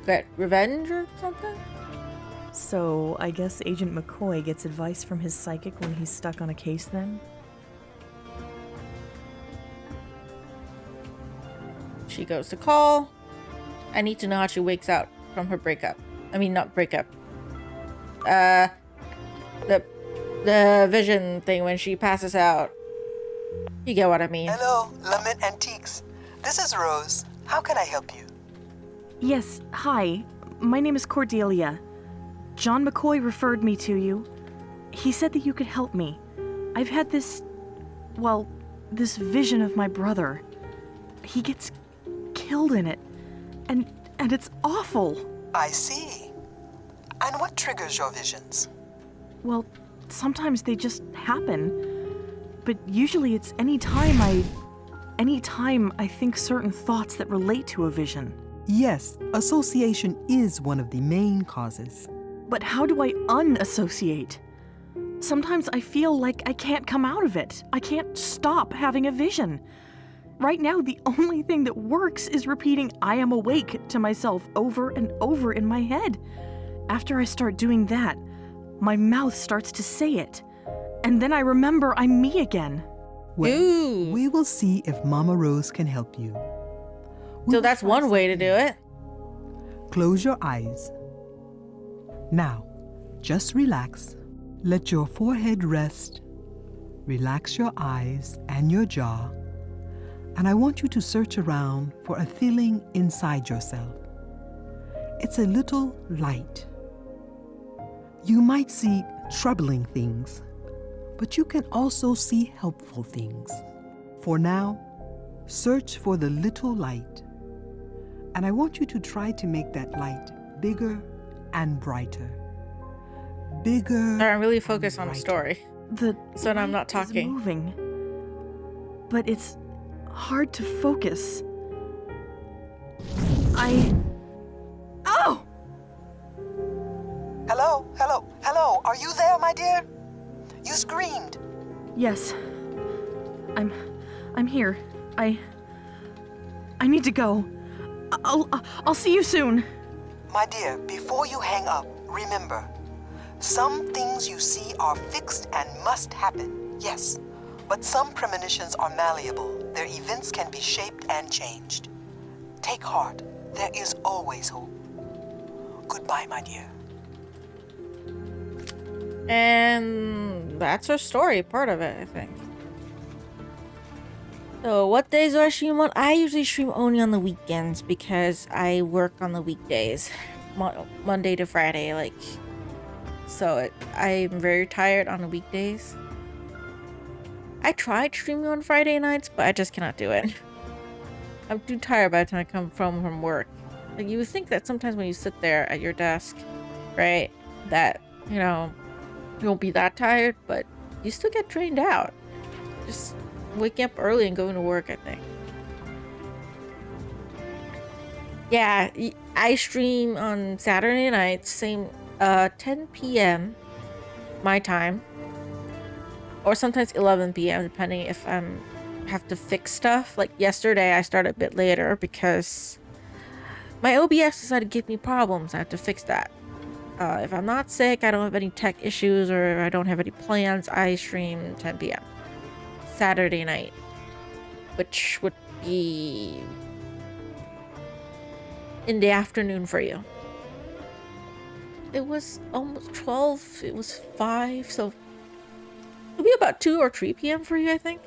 get revenge or something. So, I guess Agent McCoy gets advice from his psychic when he's stuck on a case then? She goes to call. I need to know how she wakes out from her breakup. I mean, not breakup. The vision thing when she passes out. You get what I mean. Hello, Lament Antiques. This is Rose. How can I help you? Yes, hi. My name is Cordelia. John McCoy referred me to you. He said that you could help me. I've had this vision of my brother. He gets killed in it. And it's awful. I see. And what triggers your visions? Well, sometimes they just happen. But usually it's anytime I think certain thoughts that relate to a vision. Yes, association is one of the main causes. But how do I unassociate? Sometimes I feel like I can't come out of it. I can't stop having a vision. Right now, the only thing that works is repeating "I am awake" to myself over and over in my head. After I start doing that, my mouth starts to say it. And then I remember I'm me again. Well, Ooh. we will see if Mama Rose can help you. We So will that's try one way to do it. Close your eyes. Now, just relax. Let your forehead rest. Relax your eyes and your jaw. And I want you to search around for a feeling inside yourself. It's a little light. You might see troubling things, but you can also see helpful things. For now, search for the little light. And I want you to try to make that light bigger and brighter. Bigger. I'm really focused and on the brighter. story. The So when I'm not light is talking. moving, but it's hard to focus. Oh! Hello. Are you there, my dear? You screamed. Yes. I'm here. I need to go. I'll see you soon. My dear, before you hang up, remember, some things you see are fixed and must happen, yes. But some premonitions are malleable. Their events can be shaped and changed. Take heart. There is always hope. Goodbye, my dear. And that's her story, part of it, I think. So what days do I stream on? I usually stream only on the weekends because I work on the weekdays. Monday to Friday, so I'm very tired on the weekdays. I tried streaming on Friday nights, but I just cannot do it. I'm too tired by the time I come from work. Like, you would think that sometimes when you sit there at your desk, right, that, you won't be that tired, but you still get drained out. Just waking up early and going to work, I think. Yeah, I stream on Saturday nights, same 10 p.m. my time, or sometimes 11 p.m. depending if I'm have to fix stuff. Like yesterday, I started a bit later because my OBS decided to give me problems. I have to fix that. If I'm not sick, I don't have any tech issues, or I don't have any plans, I stream 10 p.m. Saturday night, which would be in the afternoon for you. It was almost 12, it was 5, so it'll be about 2 or 3 p.m. for you, I think.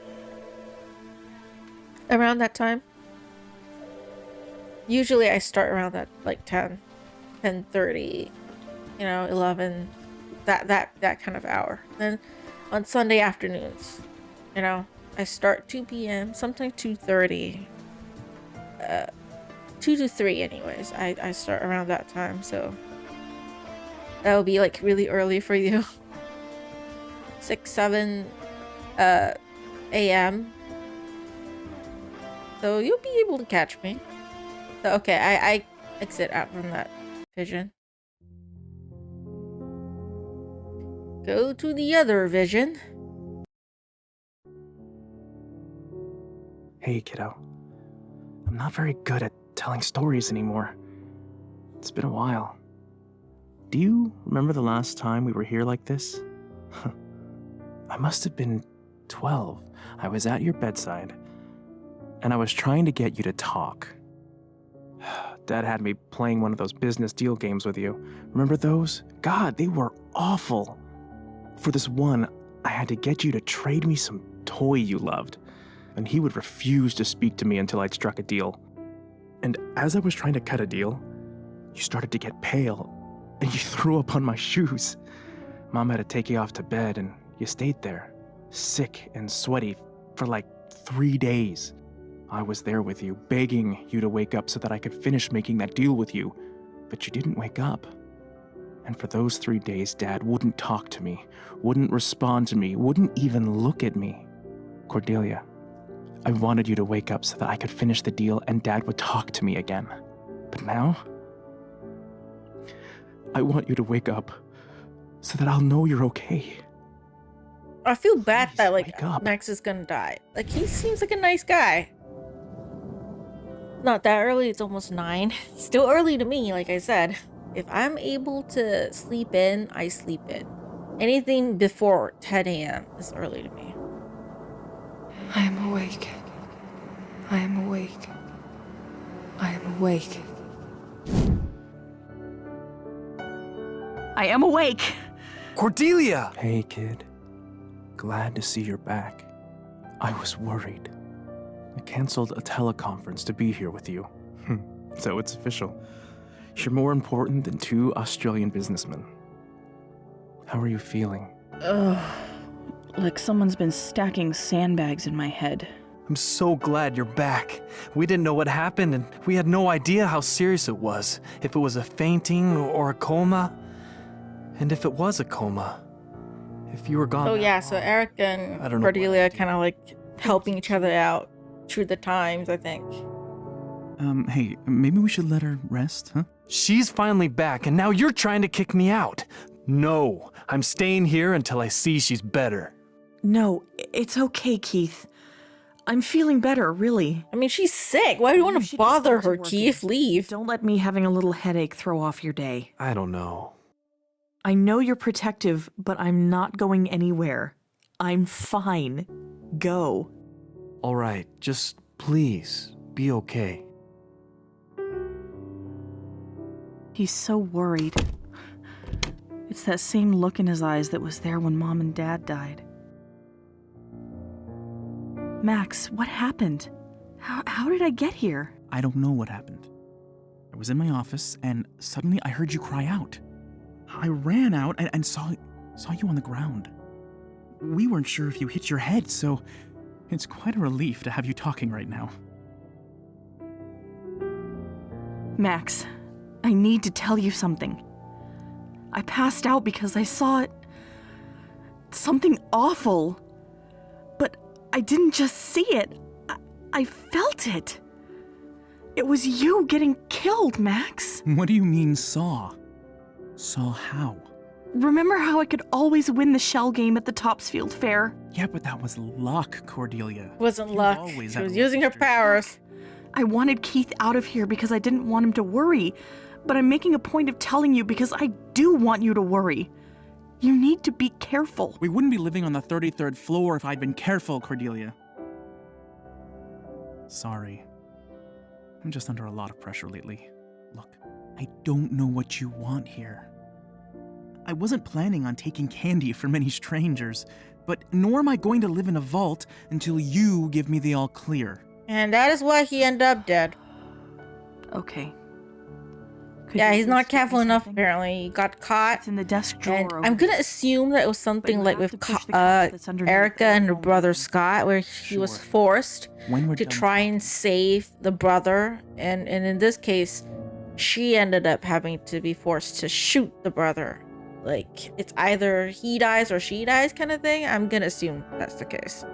Around that time. Usually I start around that like 10:30, 11, that kind of hour. Then on Sunday afternoons, I start 2 p.m., sometimes 2:30. 2 to 3 anyways. I start around that time, so that'll be like really early for you. 6, 7 a.m. So you'll be able to catch me. So okay, I exit out from that vision. Go to the other vision. Hey, kiddo. I'm not very good at telling stories anymore. It's been a while. Do you remember the last time we were here like this? I must have been 12. I was at your bedside, and I was trying to get you to talk. Dad had me playing one of those business deal games with you. Remember those? God, they were awful. For this one, I had to get you to trade me some toy you loved, and he would refuse to speak to me until I'd struck a deal. And as I was trying to cut a deal, you started to get pale, and you threw up on my shoes. Mom had to take you off to bed, and you stayed there, sick and sweaty, for like 3 days. I was there with you, begging you to wake up so that I could finish making that deal with you, but you didn't wake up. And for those 3 days, Dad wouldn't talk to me, wouldn't respond to me, wouldn't even look at me. Cordelia, I wanted you to wake up so that I could finish the deal and Dad would talk to me again. But now, I want you to wake up so that I'll know you're okay. I feel bad Please, that like wake up. Max is gonna die. Like he seems like a nice guy. Not that early, it's almost 9. Still early to me, like I said. If I'm able to sleep in, I sleep in. Anything before 10 a.m. is early to me. I am awake. I am awake. I am awake. I am awake. Cordelia! Hey, kid. Glad to see you're back. I was worried. I canceled a teleconference to be here with you. So it's official. You're more important than 2 Australian businessmen. How are you feeling? Ugh. Like someone's been stacking sandbags in my head. I'm so glad you're back. We didn't know what happened, and we had no idea how serious it was. If it was a fainting or a coma. And if it was a coma. If you were gone. Oh that yeah, so long, Eric I and don't know what Cordelia I'd do. kind of like helping each other out through the times, I think. Hey, maybe we should let her rest, huh? She's finally back, and now you're trying to kick me out. No, I'm staying here until I see she's better. No, it's okay, Keith. I'm feeling better, really. I mean, she's sick. Why do you want to should bother get back to her, working. Keith? Leave. Don't let me having a little headache throw off your day. I don't know. I know you're protective, but I'm not going anywhere. I'm fine. Go. All right, just please be okay. He's so worried. It's that same look in his eyes that was there when Mom and Dad died. Max, what happened? How did I get here? I don't know what happened. I was in my office, and suddenly I heard you cry out. I ran out and saw you on the ground. We weren't sure if you hit your head, so it's quite a relief to have you talking right now. Max, I need to tell you something. I passed out because I saw it. Something awful. But I didn't just see it. I felt it. It was you getting killed, Max. What do you mean, saw? Saw how? Remember how I could always win the shell game at the Topsfield Fair? Yeah, but that was luck, Cordelia. It wasn't You luck. always She had was a lucky using her streak. powers. I wanted Keith out of here because I didn't want him to worry, but I'm making a point of telling you because I do want you to worry. You need to be careful. We wouldn't be living on the 33rd floor if I'd been careful, Cordelia. Sorry. I'm just under a lot of pressure lately. Look, I don't know what you want here. I wasn't planning on taking candy from any strangers, but nor am I going to live in a vault until you give me the all clear. And that is why he ended up dead. Okay. Yeah, he's not careful enough, apparently. He got caught. It's in the desk drawer. And over I'm gonna there. assume that it was something you like have with to push the card that's underneath Erica the and her phone. brother Scott, where he was Sure. forced When we're to done try and save the brother. And in this case, she ended up having to be forced to shoot the brother. Like, it's either he dies or she dies kind of thing. I'm gonna assume that's the case.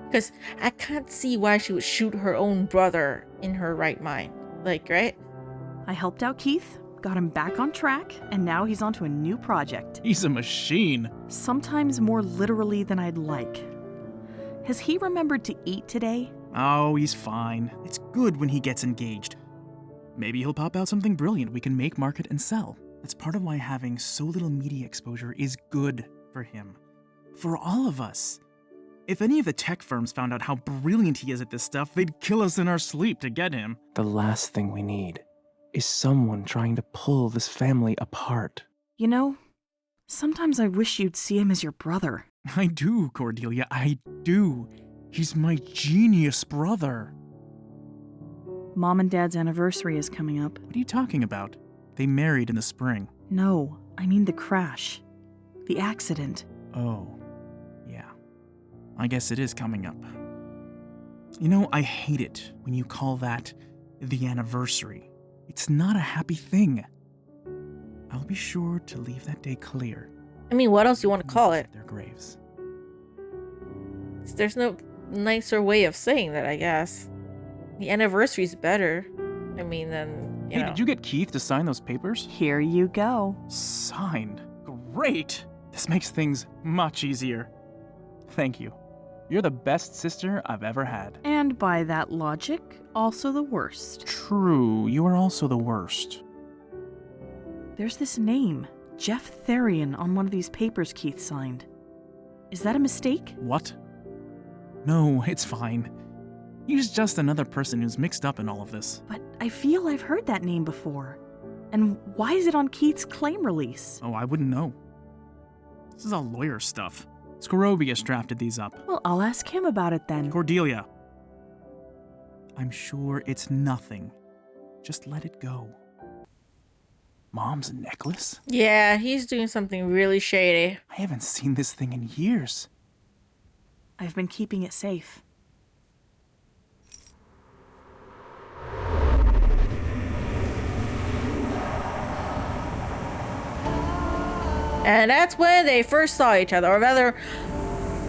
Because I can't see why she would shoot her own brother in her right mind. Like, right? I helped out Keith, got him back on track, and now he's onto a new project. He's a machine. Sometimes more literally than I'd like. Has he remembered to eat today? Oh, he's fine. It's good when he gets engaged. Maybe he'll pop out something brilliant we can make, market, and sell. That's part of why having so little media exposure is good for him. For all of us. If any of the tech firms found out how brilliant he is at this stuff, they'd kill us in our sleep to get him. The last thing we need is someone trying to pull this family apart. You know, sometimes I wish you'd see him as your brother. I do, Cordelia, I do. He's my genius brother. Mom and Dad's anniversary is coming up. What are you talking about? They married in the spring. No, I mean the crash. The accident. Oh, yeah. I guess it is coming up. You know, I hate it when you call that the anniversary. It's not a happy thing. I'll be sure to leave that day clear. I mean, what else do you want to call it? Their graves. There's no nicer way of saying that, I guess. The anniversary's better. I mean, then, you Hey, know. did you get Keith to sign those papers? Here you go. Signed. Great. This makes things much easier. Thank you. You're the best sister I've ever had. And by that logic, also the worst. True, you are also the worst. There's this name, Jeff Therian, on one of these papers Keith signed. Is that a mistake? What? No, it's fine. He's just another person who's mixed up in all of this. But I feel I've heard that name before. And why is it on Keith's claim release? Oh, I wouldn't know. This is all lawyer stuff. Scorobius drafted these up. Well, I'll ask him about it then. Cordelia. I'm sure it's nothing. Just let it go. Mom's necklace? Yeah, he's doing something really shady. I haven't seen this thing in years. I've been keeping it safe. And that's when they first saw each other, or rather,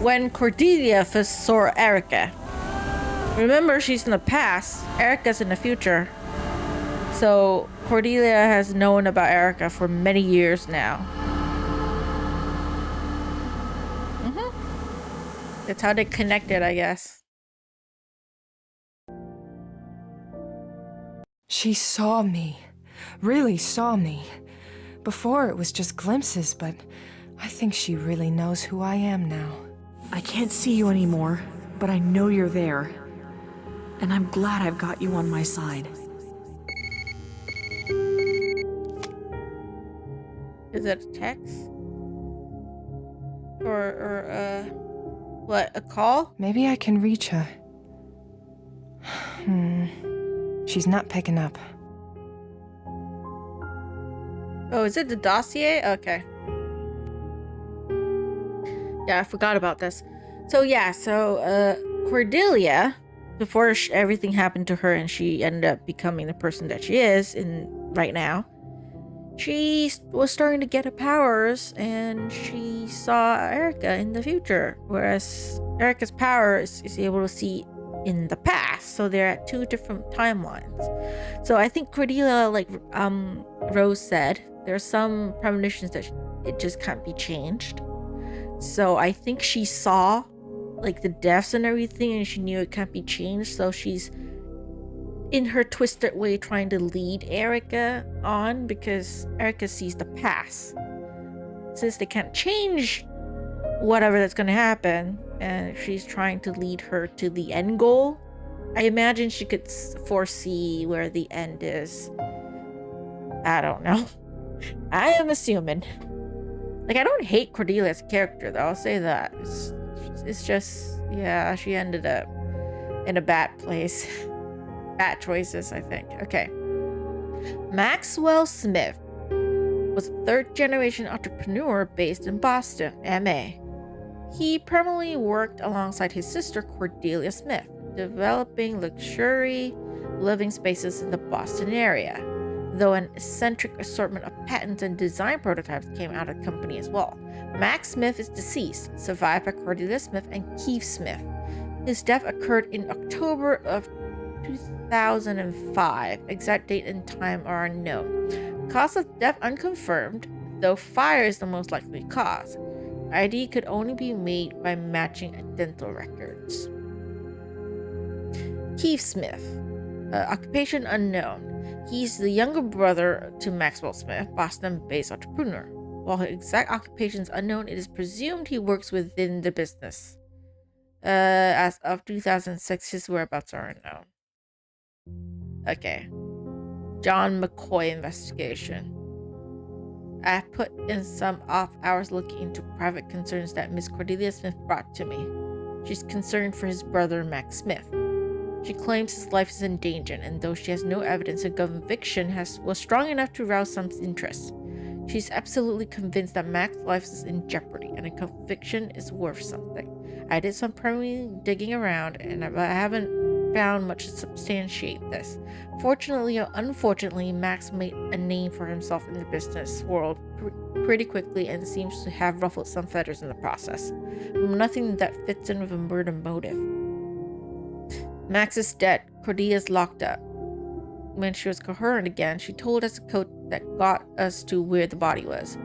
when Cordelia first saw Erica. Remember, she's in the past, Erica's in the future. So, Cordelia has known about Erica for many years now. That's how they connected, I guess. She saw me. Really saw me. Before it was just glimpses, but I think she really knows who I am now. I can't see you anymore, but I know you're there. And I'm glad I've got you on my side. Is it a text? Or what, a call? Maybe I can reach her. She's not picking up. Oh, is it the dossier? Okay. Yeah, I forgot about this. So Cordelia, before everything happened to her and she ended up becoming the person that she is right now, she was starting to get her powers and she saw Erica in the future, whereas Erica's power is able to see in the past, so they're at two different timelines. So I think Cordelia, like Rose said, there are some premonitions that it just can't be changed. So I think she saw like the deaths and everything and she knew it can't be changed, so she's in her twisted way trying to lead Erica on because Erica sees the past. since they can't change whatever that's going to happen, and she's trying to lead her to the end goal, I imagine she could foresee where the end is. I don't know. I am assuming. Like, I don't hate Cordelia as a character, though. I'll say that. It's just, yeah, she ended up in a bad place. Bad choices, I think. Okay. Maxwell Smith was a third-generation entrepreneur based in Boston, MA. He primarily worked alongside his sister Cordelia Smith, developing luxury living spaces in the Boston area, though an eccentric assortment of patents and design prototypes came out of the company as well. Max Smith is deceased, survived by Cordelia Smith and Keith Smith. His death occurred in October of 2005. Exact date and time are unknown. Cause of death unconfirmed, though fire is the most likely cause. ID could only be made by matching dental records. Keith Smith, occupation unknown. He's the younger brother to Maxwell Smith, Boston-based entrepreneur. While his exact occupation is unknown, it is presumed he works within the business. As of 2006, his whereabouts are unknown. Okay. John McCoy investigation. I put in some off hours looking into private concerns that Miss Cordelia Smith brought to me. She's concerned for his brother, Max Smith. She claims his life is in danger, and though she has no evidence, a conviction was strong enough to rouse some interest. She's absolutely convinced that Max's life is in jeopardy, and a conviction is worth something. I did some primary digging around, and I haven't found much to substantiate this. Fortunately or unfortunately, Max made a name for himself in the business world pretty quickly and seems to have ruffled some feathers in the process. Nothing that fits in with a murder motive. Max is dead. Cordelia's locked up. When she was coherent again, she told us a code that got us to where the body was.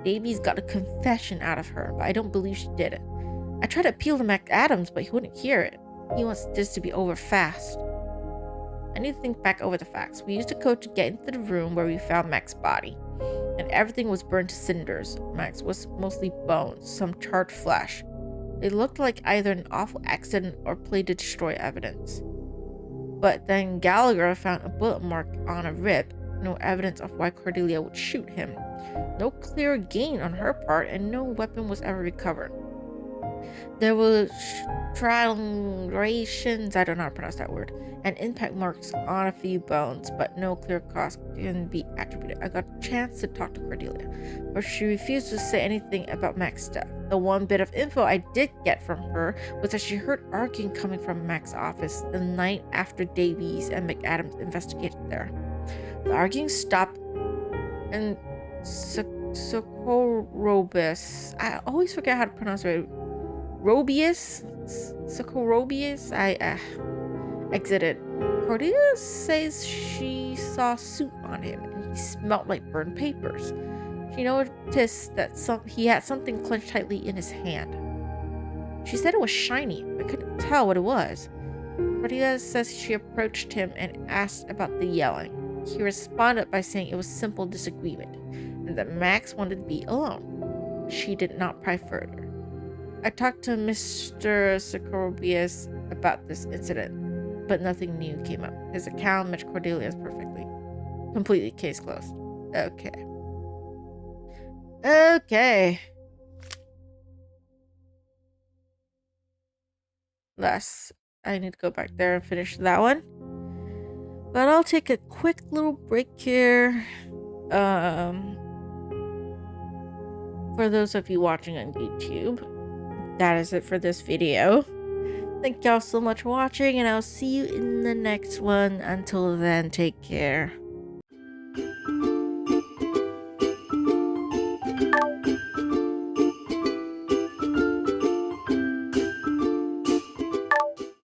Davies got a confession out of her, but I don't believe she did it. I tried to appeal to Mac Adams, but he wouldn't hear it. He wants this to be over fast. I need to think back over the facts. We used a code to get into the room where we found Mac's body, and everything was burned to cinders. Max was mostly bones, some charred flesh. It looked like either an awful accident or play to destroy evidence. But then Gallagher found a bullet mark on a rib, no evidence of why Cordelia would shoot him. No clear gain on her part, and no weapon was ever recovered. There were striations, I don't know how to pronounce that word, and impact marks on a few bones, but no clear cause can be attributed. I got a chance to talk to Cordelia, but she refused to say anything about Mac's death. The one bit of info I did get from her was that she heard arguing coming from Mac's office the night after Davies and McAdams investigated there. The arguing stopped, and Socorobus, I always forget how to pronounce it. Socorobus, I exited. Cordelia says she saw soot on him and he smelled like burned papers. She noticed that he had something clenched tightly in his hand. She said it was shiny, but couldn't tell what it was. Cordelia says she approached him and asked about the yelling. He responded by saying it was simple disagreement and that Max wanted to be alone. She did not pry further. I talked to Mr. Socorobus about this incident, but nothing new came up. His account matched Cordelia's perfectly. Completely case closed. Okay. I need to go back there and finish that one. But I'll take a quick little break here. For those of you watching on YouTube, that is it for this video. Thank y'all so much for watching, and I'll see you in the next one. Until then, take care.